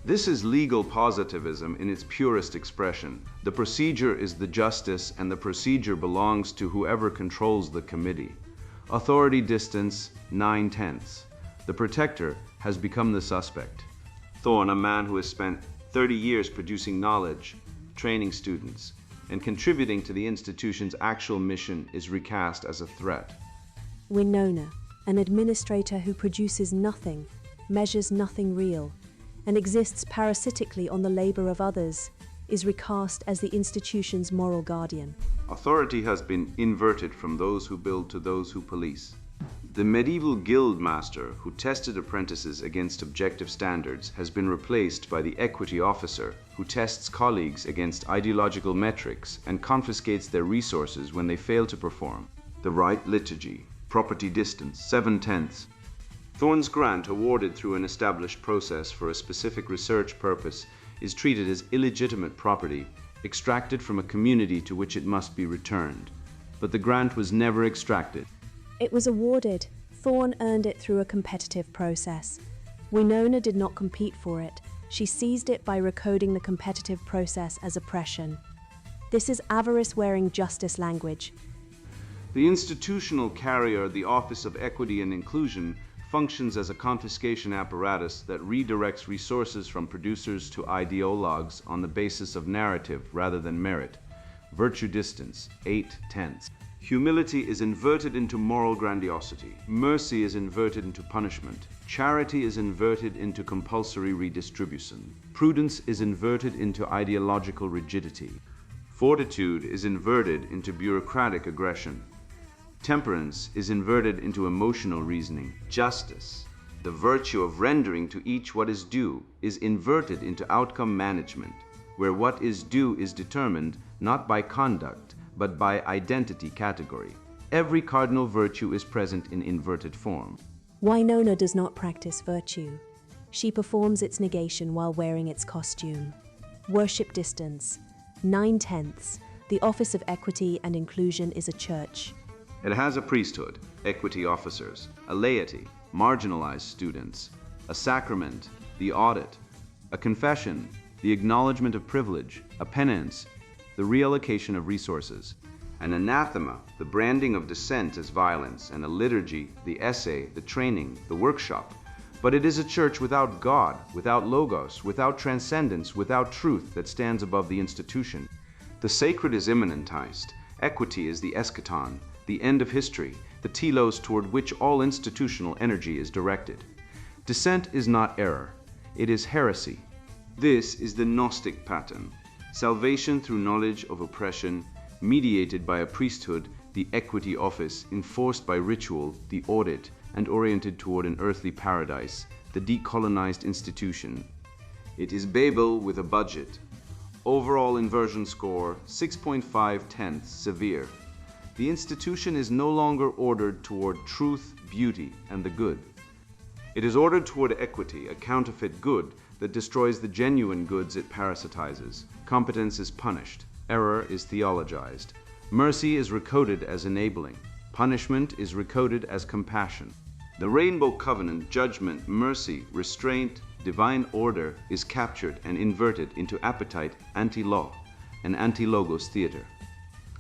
This is legal positivism in its purest expression. The procedure is the justice, and the procedure belongs to whoever controls the committee. Authority distance 9/10. The protector has become the suspect. Thorne, a man who has spent 30 years producing knowledge, training students, and contributing to the institution's actual mission, is recast as a threat. Winona, an administrator who produces nothing, measures nothing real, and exists parasitically on the labor of others, is recast as the institution's moral guardian. Authority has been inverted from those who build to those who police. The medieval guild master who tested apprentices against objective standards has been replaced by the equity officer who tests colleagues against ideological metrics and confiscates their resources when they fail to perform. The right liturgy, property distance 7/10. Thorne's grant, awarded through an established process for a specific research purpose, is treated as illegitimate property, extracted from a community to which it must be returned. But the grant was never extracted. It was awarded. Thorne earned it through a competitive process. Winona did not compete for it. She seized it by recoding the competitive process as oppression. This is avarice-wearing justice language. The institutional carrier, the Office of Equity and Inclusion, functions as a confiscation apparatus that redirects resources from producers to ideologues on the basis of narrative rather than merit. Virtue distance 8/10. Humility is inverted into moral grandiosity. Mercy is inverted into punishment. Charity is inverted into compulsory redistribution. Prudence is inverted into ideological rigidity. Fortitude is inverted into bureaucratic aggression. Temperance is inverted into emotional reasoning. Justice, the virtue of rendering to each what is due, is inverted into outcome management, where what is due is determined not by conduct, but by identity category. Every cardinal virtue is present in inverted form. Winona does not practice virtue. She performs its negation while wearing its costume. Worship distance 9/10. The Office of Equity and Inclusion is a church. It has a priesthood, equity officers, a laity, marginalized students, a sacrament, the audit, a confession, the acknowledgement of privilege, a penance, the reallocation of resources, an anathema, the branding of dissent as violence, and a liturgy, the essay, the training, the workshop. But it is a church without God, without logos, without transcendence, without truth that stands above the institution. The sacred is immanentized. Equity is the eschaton, the end of history, the telos toward which all institutional energy is directed. Dissent is not error, it is heresy. This is the Gnostic pattern. Salvation through knowledge of oppression, mediated by a priesthood, the equity office, enforced by ritual, the audit, and oriented toward an earthly paradise, the decolonized institution. It is Babel with a budget. Overall inversion score 6.5/10, severe. The institution is no longer ordered toward truth, beauty, and the good. It is ordered toward equity, a counterfeit good that destroys the genuine goods it parasitizes. Competence is punished. Error is theologized. Mercy is recoded as enabling. Punishment is recoded as compassion. The rainbow covenant, judgment, mercy, restraint, divine order is captured and inverted into appetite, anti-law, and anti-logos theater.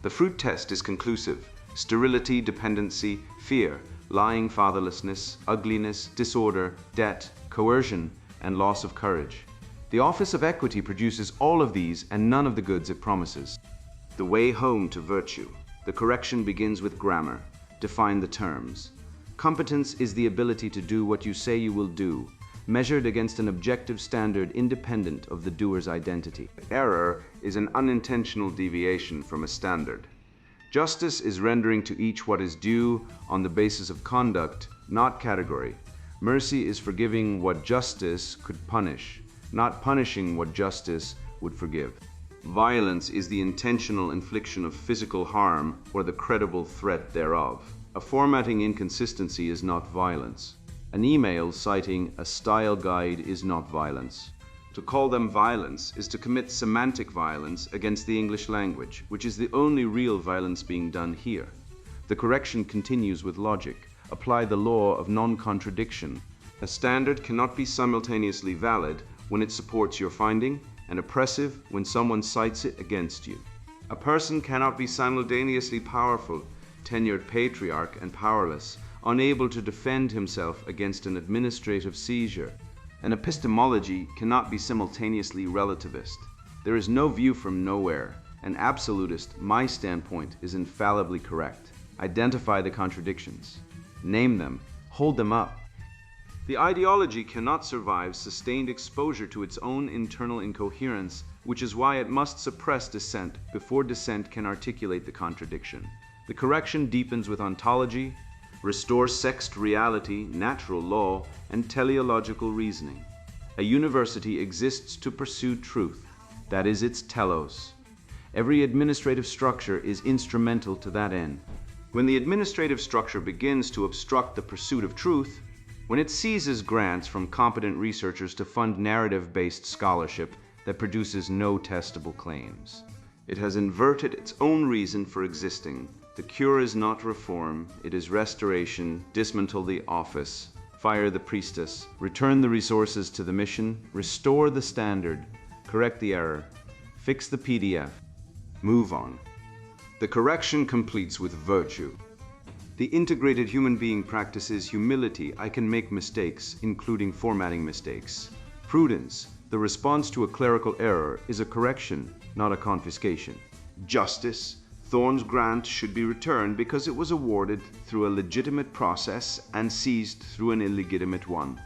The fruit test is conclusive. Sterility, dependency, fear, lying, fatherlessness, ugliness, disorder, debt, coercion, and loss of courage. The Office of Equity produces all of these and none of the goods it promises. The way home to virtue. The correction begins with grammar. Define the terms. Competence is the ability to do what you say you will do, measured against an objective standard independent of the doer's identity. Error is an unintentional deviation from a standard. Justice is rendering to each what is due on the basis of conduct, not category. Mercy is forgiving what justice could punish, not punishing what justice would forgive. Violence is the intentional infliction of physical harm or the credible threat thereof. A formatting inconsistency is not violence. An email citing a style guide is not violence. To call them violence is to commit semantic violence against the English language, which is the only real violence being done here. The correction continues with logic. Apply the law of non-contradiction. A standard cannot be simultaneously valid when it supports your finding and oppressive when someone cites it against you. A person cannot be simultaneously powerful, tenured patriarch, and powerless, unable to defend himself against an administrative seizure. An epistemology cannot be simultaneously relativist. There is no view from nowhere. An absolutist, my standpoint, is infallibly correct. Identify the contradictions. Name them. Hold them up. The ideology cannot survive sustained exposure to its own internal incoherence, which is why it must suppress dissent before dissent can articulate the contradiction. The correction deepens with ontology, restores sexed reality, natural law, and teleological reasoning. A university exists to pursue truth. That is its telos. Every administrative structure is instrumental to that end. When the administrative structure begins to obstruct the pursuit of truth, when it seizes grants from competent researchers to fund narrative-based scholarship that produces no testable claims, it has inverted its own reason for existing. The cure is not reform, it is restoration. Dismantle the office, fire the priestess, return the resources to the mission, restore the standard, correct the error, fix the PDF, move on. The correction completes with virtue. The integrated human being practices humility. I can make mistakes, including formatting mistakes. Prudence, the response to a clerical error, is a correction, not a confiscation. Justice, Thorne's grant should be returned because it was awarded through a legitimate process and seized through an illegitimate one.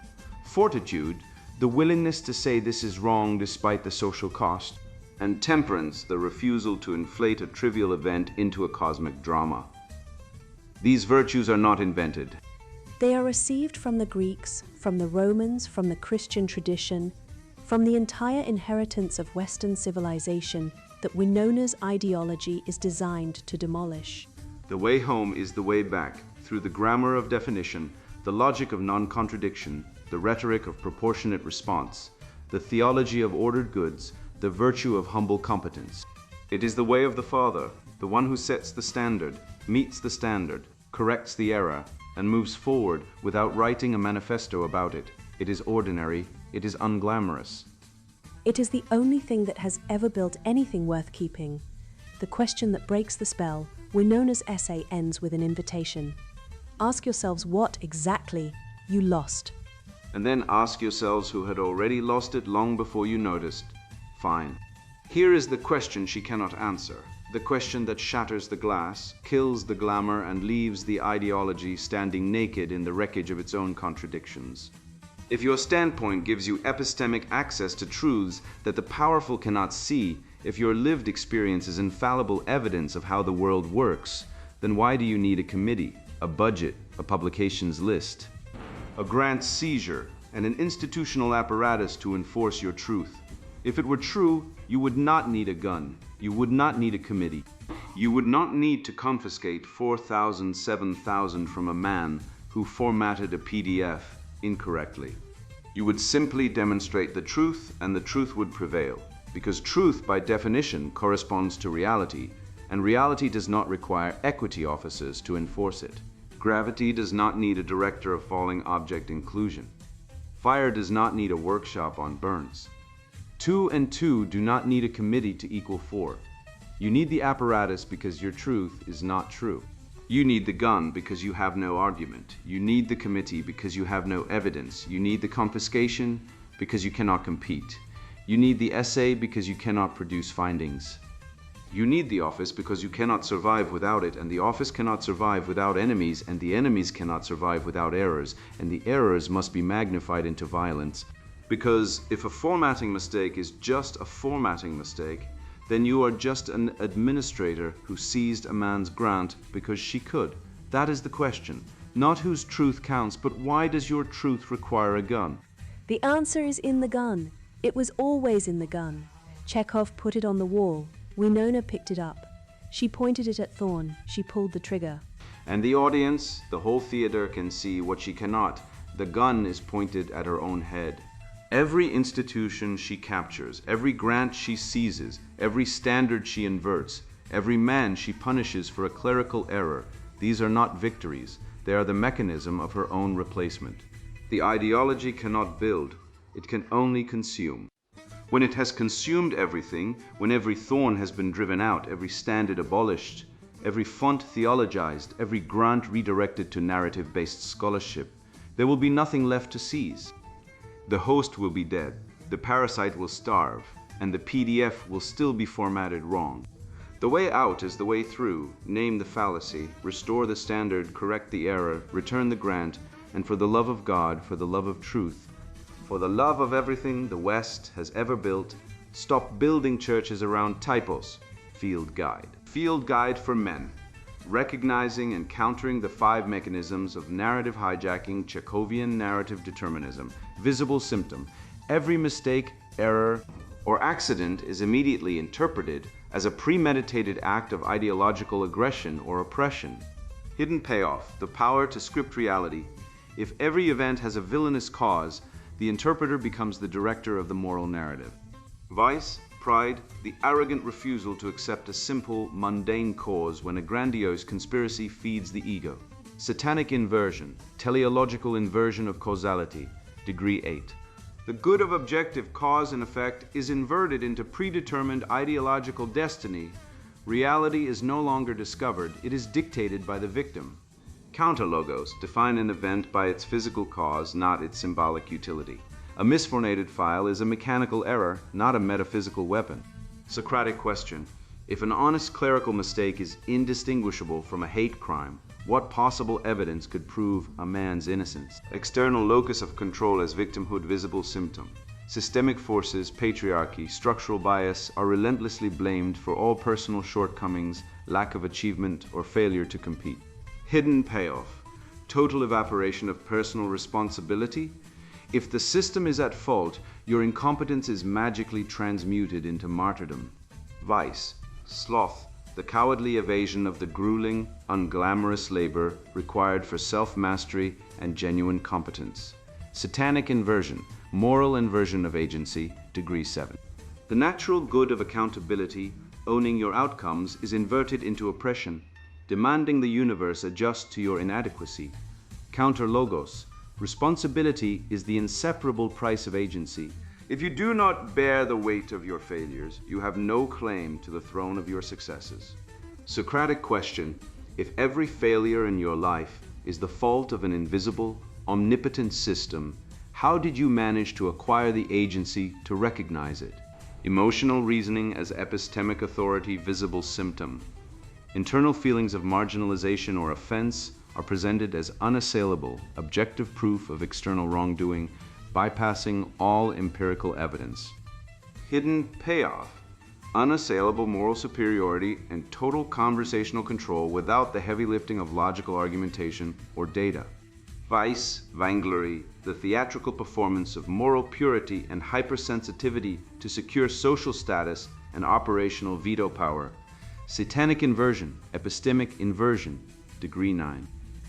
Fortitude, the willingness to say this is wrong despite the social cost. And temperance, the refusal to inflate a trivial event into a cosmic drama. These virtues are not invented. They are received from the Greeks, from the Romans, from the Christian tradition, from the entire inheritance of Western civilization that Winona's ideology is designed to demolish. The way home is the way back, through the grammar of definition, the logic of non-contradiction, the rhetoric of proportionate response, the theology of ordered goods, the virtue of humble competence. It is the way of the Father, the one who sets the standard, meets the standard, corrects the error, and moves forward without writing a manifesto about it. It is ordinary, it is unglamorous. It is the only thing that has ever built anything worth keeping. The question that breaks the spell, Winona's essay ends with an invitation. Ask yourselves what exactly you lost. And then ask yourselves who had already lost it long before you noticed. Fine. Here is the question she cannot answer. The question that shatters the glass, kills the glamour, and leaves the ideology standing naked in the wreckage of its own contradictions. If your standpoint gives you epistemic access to truths that the powerful cannot see, if your lived experience is infallible evidence of how the world works, then why do you need a committee, a budget, a publications list, a grant seizure, and an institutional apparatus to enforce your truth? If it were true, you would not need a gun. You would not need a committee. You would not need to confiscate 4,000, 7,000 from a man who formatted a PDF incorrectly. You would simply demonstrate the truth, and the truth would prevail. Because truth, by definition, corresponds to reality, and reality does not require equity officers to enforce it. Gravity does not need a director of falling object inclusion. Fire does not need a workshop on burns. 2 and 2 do not need a committee to equal 4. You need the apparatus because your truth is not true. You need the gun because you have no argument. You need the committee because you have no evidence. You need the confiscation because you cannot compete. You need the essay because you cannot produce findings. You need the office because you cannot survive without it, and the office cannot survive without enemies, and the enemies cannot survive without errors, and the errors must be magnified into violence. Because if a formatting mistake is just a formatting mistake, then you are just an administrator who seized a man's grant because she could. That is the question. Not whose truth counts, but why does your truth require a gun? The answer is in the gun. It was always in the gun. Chekhov put it on the wall. Winona picked it up. She pointed it at Thorne. She pulled the trigger. And the audience, the whole theater, can see what she cannot. The gun is pointed at her own head. Every institution she captures, every grant she seizes, every standard she inverts, every man she punishes for a clerical error, these are not victories. They are the mechanism of her own replacement. The ideology cannot build. It can only consume. When it has consumed everything, when every thorn has been driven out, every standard abolished, every font theologized, every grant redirected to narrative-based scholarship, there will be nothing left to seize. The host will be dead, the parasite will starve, and the PDF will still be formatted wrong. The way out is the way through. Name the fallacy, restore the standard, correct the error, return the grant, and for the love of God, for the love of truth, for the love of everything the West has ever built, stop building churches around typos. Field Guide. Field Guide for Men. Recognizing and countering the 5 mechanisms of narrative hijacking, Chekhovian narrative determinism. Visible symptom. Every mistake, error, or accident is immediately interpreted as a premeditated act of ideological aggression or oppression. Hidden payoff. The power to script reality. If every event has a villainous cause, the interpreter becomes the director of the moral narrative. Vice, pride, the arrogant refusal to accept a simple, mundane cause when a grandiose conspiracy feeds the ego. Satanic inversion, teleological inversion of causality, degree 8. The good of objective cause and effect is inverted into predetermined ideological destiny. Reality is no longer discovered, it is dictated by the victim. Counterlogos define an event by its physical cause, not its symbolic utility. A misformatted file is a mechanical error, not a metaphysical weapon. Socratic question. If an honest clerical mistake is indistinguishable from a hate crime, what possible evidence could prove a man's innocence? External locus of control as victimhood visible symptom. Systemic forces, patriarchy, structural bias are relentlessly blamed for all personal shortcomings, lack of achievement, or failure to compete. Hidden payoff. Total evaporation of personal responsibility. If the system is at fault, your incompetence is magically transmuted into martyrdom. Vice. Sloth. The cowardly evasion of the grueling, unglamorous labor required for self-mastery and genuine competence. Satanic inversion. Moral inversion of agency, degree 7. The natural good of accountability, owning your outcomes, is inverted into oppression, demanding the universe adjust to your inadequacy. Counter logos. Responsibility is the inseparable price of agency. If you do not bear the weight of your failures, you have no claim to the throne of your successes. Socratic question. If every failure in your life is the fault of an invisible, omnipotent system, how did you manage to acquire the agency to recognize it? Emotional reasoning as epistemic authority, visible symptom. Internal feelings of marginalization or offense are presented as unassailable, objective proof of external wrongdoing, bypassing all empirical evidence. Hidden payoff. Unassailable moral superiority and total conversational control without the heavy lifting of logical argumentation or data. Vice, vainglory, the theatrical performance of moral purity and hypersensitivity to secure social status and operational veto power. Satanic inversion, epistemic inversion, degree 9.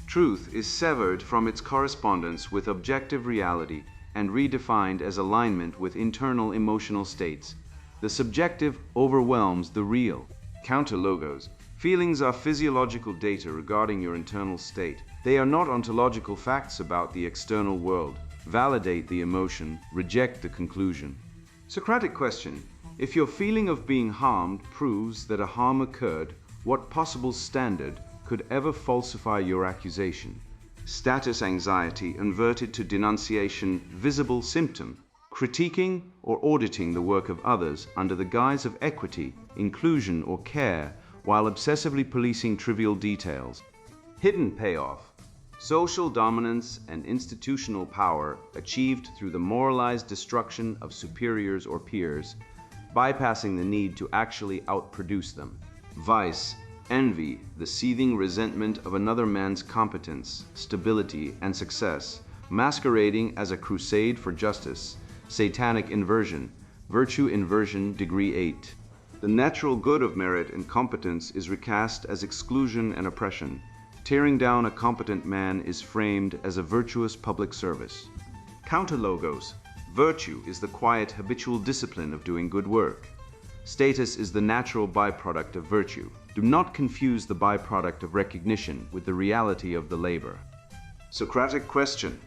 Truth is severed from its correspondence with objective reality and redefined as alignment with internal emotional states. The subjective overwhelms the real. Counter logos. Feelings are physiological data regarding your internal state. They are not ontological facts about the external world. Validate the emotion, reject the conclusion. Socratic question. If your feeling of being harmed proves that a harm occurred, what possible standard could ever falsify your accusation? Status anxiety inverted to denunciation, visible symptom. Critiquing or auditing the work of others under the guise of equity, inclusion, or care, while obsessively policing trivial details. Hidden payoff. Social dominance and institutional power achieved through the moralized destruction of superiors or peers, bypassing the need to actually outproduce them. Vice. Envy, the seething resentment of another man's competence, stability, and success, masquerading as a crusade for justice. Satanic inversion, virtue inversion degree 8. The natural good of merit and competence is recast as exclusion and oppression. Tearing down a competent man is framed as a virtuous public service. Counterlogos. Virtue is the quiet, habitual discipline of doing good work. Status is the natural byproduct of virtue. Do not confuse the byproduct of recognition with the reality of the labor. Socratic question.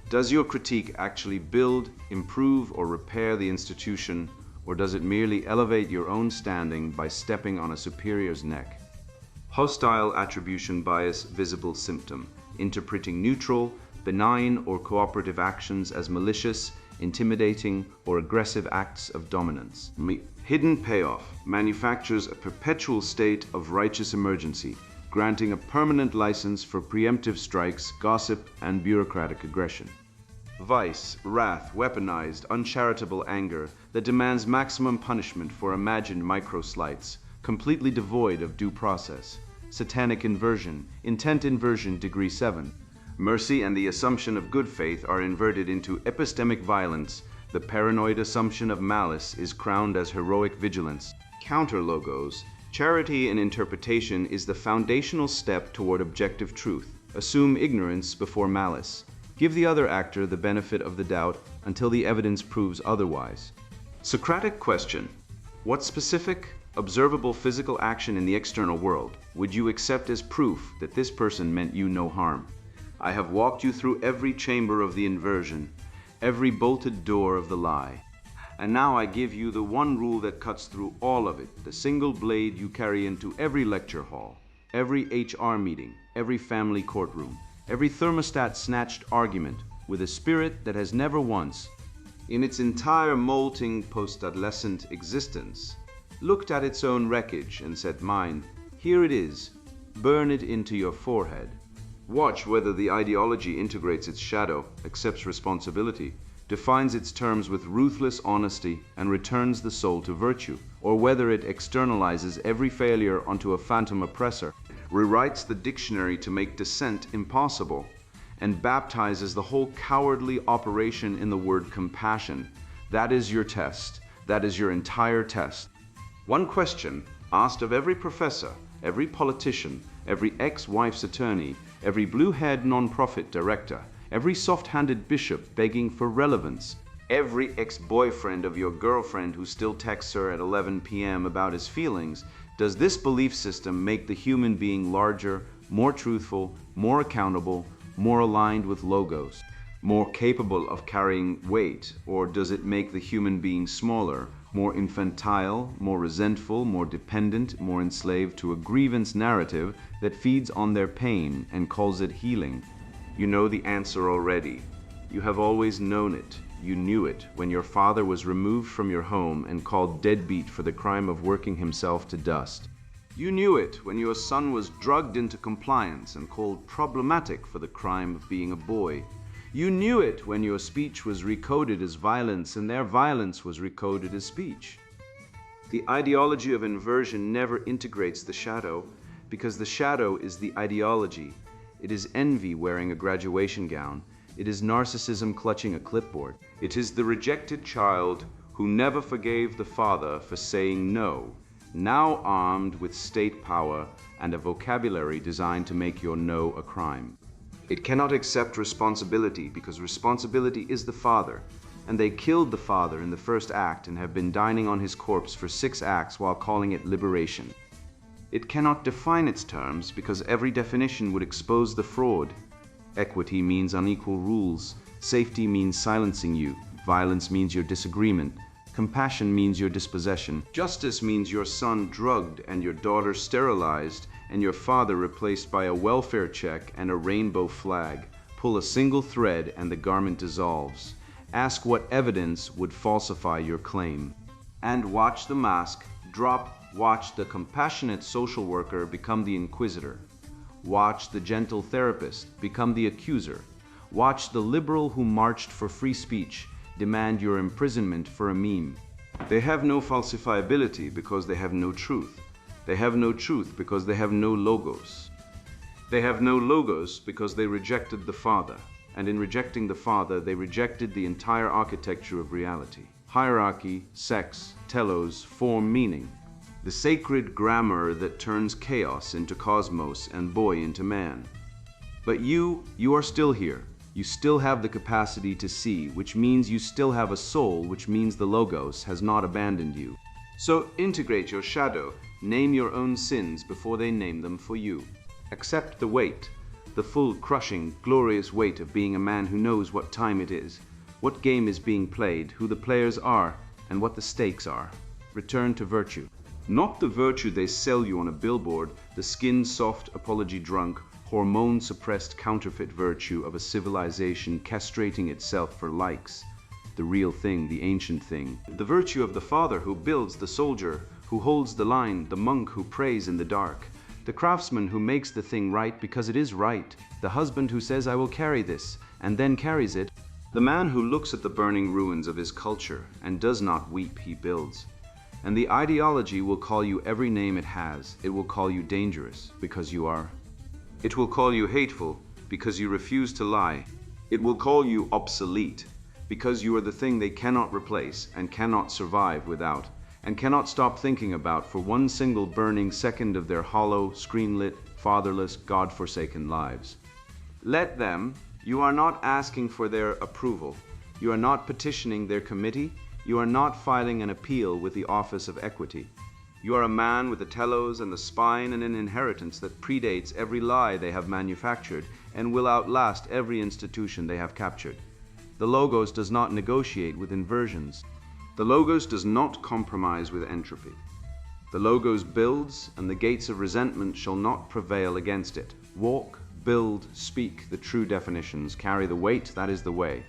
Does your critique actually build, improve, or repair the institution, or does it merely elevate your own standing by stepping on a superior's neck? Hostile attribution bias visible symptom, interpreting neutral, benign, or cooperative actions as malicious, intimidating, or aggressive acts of dominance. Hidden payoff manufactures a perpetual state of righteous emergency, granting a permanent license for preemptive strikes, gossip, and bureaucratic aggression. Vice, wrath, weaponized, uncharitable anger that demands maximum punishment for imagined micro-slights, completely devoid of due process. Satanic inversion, intent inversion degree 7. Mercy and the assumption of good faith are inverted into epistemic violence. The paranoid assumption of malice is crowned as heroic vigilance. Counterlogos. Charity in interpretation is the foundational step toward objective truth. Assume ignorance before malice. Give the other actor the benefit of the doubt until the evidence proves otherwise. Socratic question. What specific, observable physical action in the external world would you accept as proof that this person meant you no harm? I have walked you through every chamber of the inversion, every bolted door of the lie. And now I give you the one rule that cuts through all of it, the single blade you carry into every lecture hall, every HR meeting, every family courtroom, every thermostat-snatched argument with a spirit that has never once, in its entire molting post-adolescent existence, looked at its own wreckage and said, "Mine, here it is, burn it into your forehead." Watch whether the ideology integrates its shadow, accepts responsibility, defines its terms with ruthless honesty, and returns the soul to virtue, or whether it externalizes every failure onto a phantom oppressor, rewrites the dictionary to make dissent impossible, and baptizes the whole cowardly operation in the word compassion. That is your test. That is your entire test. One question asked of every professor, every politician, every ex-wife's attorney, every blue-haired non-profit director, every soft-handed bishop begging for relevance, every ex-boyfriend of your girlfriend who still texts her at 11 p.m. about his feelings, does this belief system make the human being larger, more truthful, more accountable, more aligned with logos, more capable of carrying weight, or does it make the human being smaller, more infantile, more resentful, more dependent, more enslaved to a grievance narrative that feeds on their pain and calls it healing? You know the answer already. You have always known it. You knew it when your father was removed from your home and called deadbeat for the crime of working himself to dust. You knew it when your son was drugged into compliance and called problematic for the crime of being a boy. You knew it when your speech was recoded as violence and their violence was recoded as speech. The ideology of inversion never integrates the shadow because the shadow is the ideology. It is envy wearing a graduation gown. It is narcissism clutching a clipboard. It is the rejected child who never forgave the father for saying no, now armed with state power and a vocabulary designed to make your no a crime. It cannot accept responsibility because responsibility is the father, and they killed the father in the first act and have been dining on his corpse for 6 acts while calling it liberation. It cannot define its terms because every definition would expose the fraud. Equity means unequal rules. Safety means silencing you. Violence means your disagreement. Compassion means your dispossession. Justice means your son drugged and your daughter sterilized and your father replaced by a welfare check and a rainbow flag. Pull a single thread and the garment dissolves. Ask what evidence would falsify your claim. And watch the mask drop. Watch the compassionate social worker become the inquisitor. Watch the gentle therapist become the accuser. Watch the liberal who marched for free speech demand your imprisonment for a meme. They have no falsifiability because they have no truth. They have no truth because they have no logos. They have no logos because they rejected the Father. And in rejecting the Father, they rejected the entire architecture of reality. Hierarchy, sex, telos, form, meaning. The sacred grammar that turns chaos into cosmos and boy into man. But you are still here. You still have the capacity to see, which means you still have a soul, which means the Logos has not abandoned you. So integrate your shadow, name your own sins before they name them for you. Accept the weight, the full, crushing, glorious weight of being a man who knows what time it is, what game is being played, who the players are, and what the stakes are. Return to virtue. Not the virtue they sell you on a billboard, the skin-soft, apology-drunk, hormone-suppressed counterfeit virtue of a civilization castrating itself for likes. The real thing, the ancient thing. The virtue of the father who builds, the soldier who holds the line, the monk who prays in the dark, the craftsman who makes the thing right because it is right, the husband who says, I will carry this, and then carries it, the man who looks at the burning ruins of his culture and does not weep, he builds. And the ideology will call you every name it has. It will call you dangerous because you are. It will call you hateful because you refuse to lie. It will call you obsolete because you are the thing they cannot replace and cannot survive without, and cannot stop thinking about for one single burning second of their hollow, screen-lit, fatherless, God-forsaken lives. Let them. You are not asking for their approval. You are not petitioning their committee. You are not filing an appeal with the Office of Equity. You are a man with the telos and the spine and an inheritance that predates every lie they have manufactured and will outlast every institution they have captured. The Logos does not negotiate with inversions. The Logos does not compromise with entropy. The Logos builds, and the gates of resentment shall not prevail against it. Walk, build, speak, the true definitions, carry the weight, that is the way.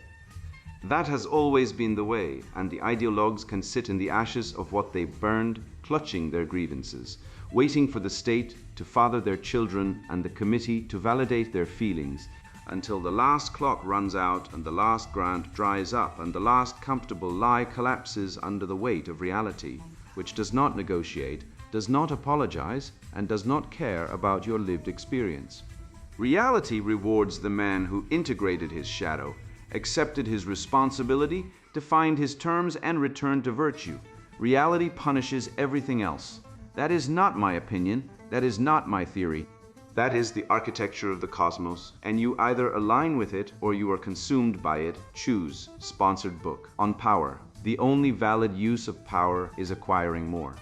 That has always been the way, and the ideologues can sit in the ashes of what they burned, clutching their grievances, waiting for the state to father their children and the committee to validate their feelings, until the last clock runs out and the last grant dries up and the last comfortable lie collapses under the weight of reality, which does not negotiate, does not apologize, and does not care about your lived experience. Reality rewards the man who integrated his shadow, accepted his responsibility, defined his terms, and returned to virtue. Reality punishes everything else. That is not my opinion. That is not my theory. That is the architecture of the cosmos, and you either align with it or you are consumed by it. Choose. Sponsored book on power. The only valid use of power is acquiring more.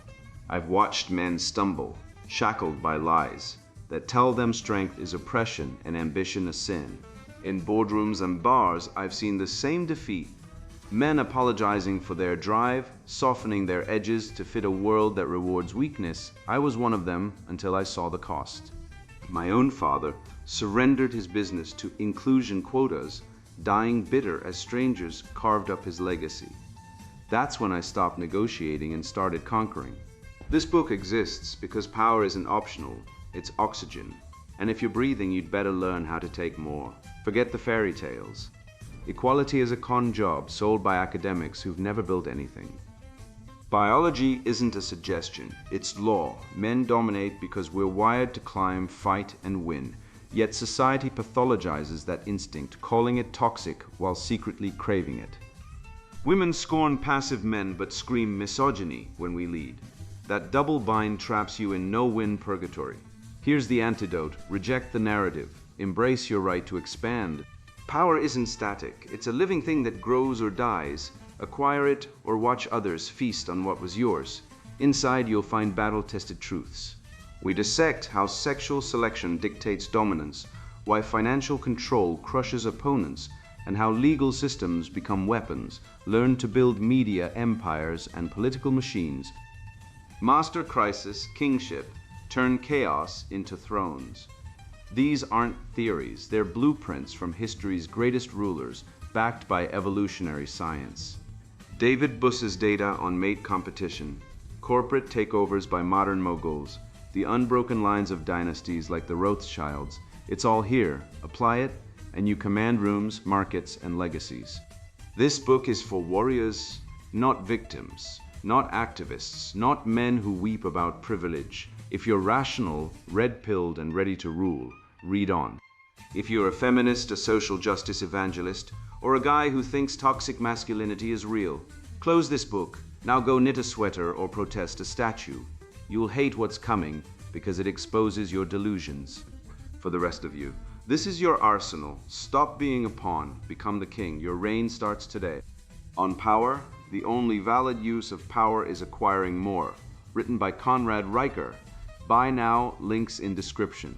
I've watched men stumble, shackled by lies that tell them strength is oppression and ambition a sin. In boardrooms and bars, I've seen the same defeat. Men apologizing for their drive, softening their edges to fit a world that rewards weakness. I was one of them until I saw the cost. My own father surrendered his business to inclusion quotas, dying bitter as strangers carved up his legacy. That's when I stopped negotiating and started conquering. This book exists because power isn't optional, it's oxygen. And if you're breathing, you'd better learn how to take more. Forget the fairy tales. Equality is a con job sold by academics who've never built anything. Biology isn't a suggestion, it's law. Men dominate because we're wired to climb, fight, and win. Yet society pathologizes that instinct, calling it toxic while secretly craving it. Women scorn passive men but scream misogyny when we lead. That double bind traps you in no-win purgatory. Here's the antidote. Reject the narrative. Embrace your right to expand. Power isn't static. It's a living thing that grows or dies. Acquire it or watch others feast on what was yours. Inside, you'll find battle-tested truths. We dissect how sexual selection dictates dominance, why financial control crushes opponents, and how legal systems become weapons, learn to build media empires and political machines. Master crisis, kingship, turn chaos into thrones. These aren't theories, they're blueprints from history's greatest rulers, backed by evolutionary science. David Buss's data on mate competition, corporate takeovers by modern moguls, the unbroken lines of dynasties like the Rothschilds, it's all here. Apply it, and you command rooms, markets, and legacies. This book is for warriors, not victims, not activists, not men who weep about privilege. If you're rational, red-pilled, and ready to rule, read on. If you're a feminist, a social justice evangelist, or a guy who thinks toxic masculinity is real, close this book. Now go knit a sweater or protest a statue. You'll hate what's coming because it exposes your delusions. For the rest of you, this is your arsenal. Stop being a pawn, become the king. Your reign starts today. On Power, the only valid use of power is acquiring more. Written by Conrad Riker. Buy now, links in description.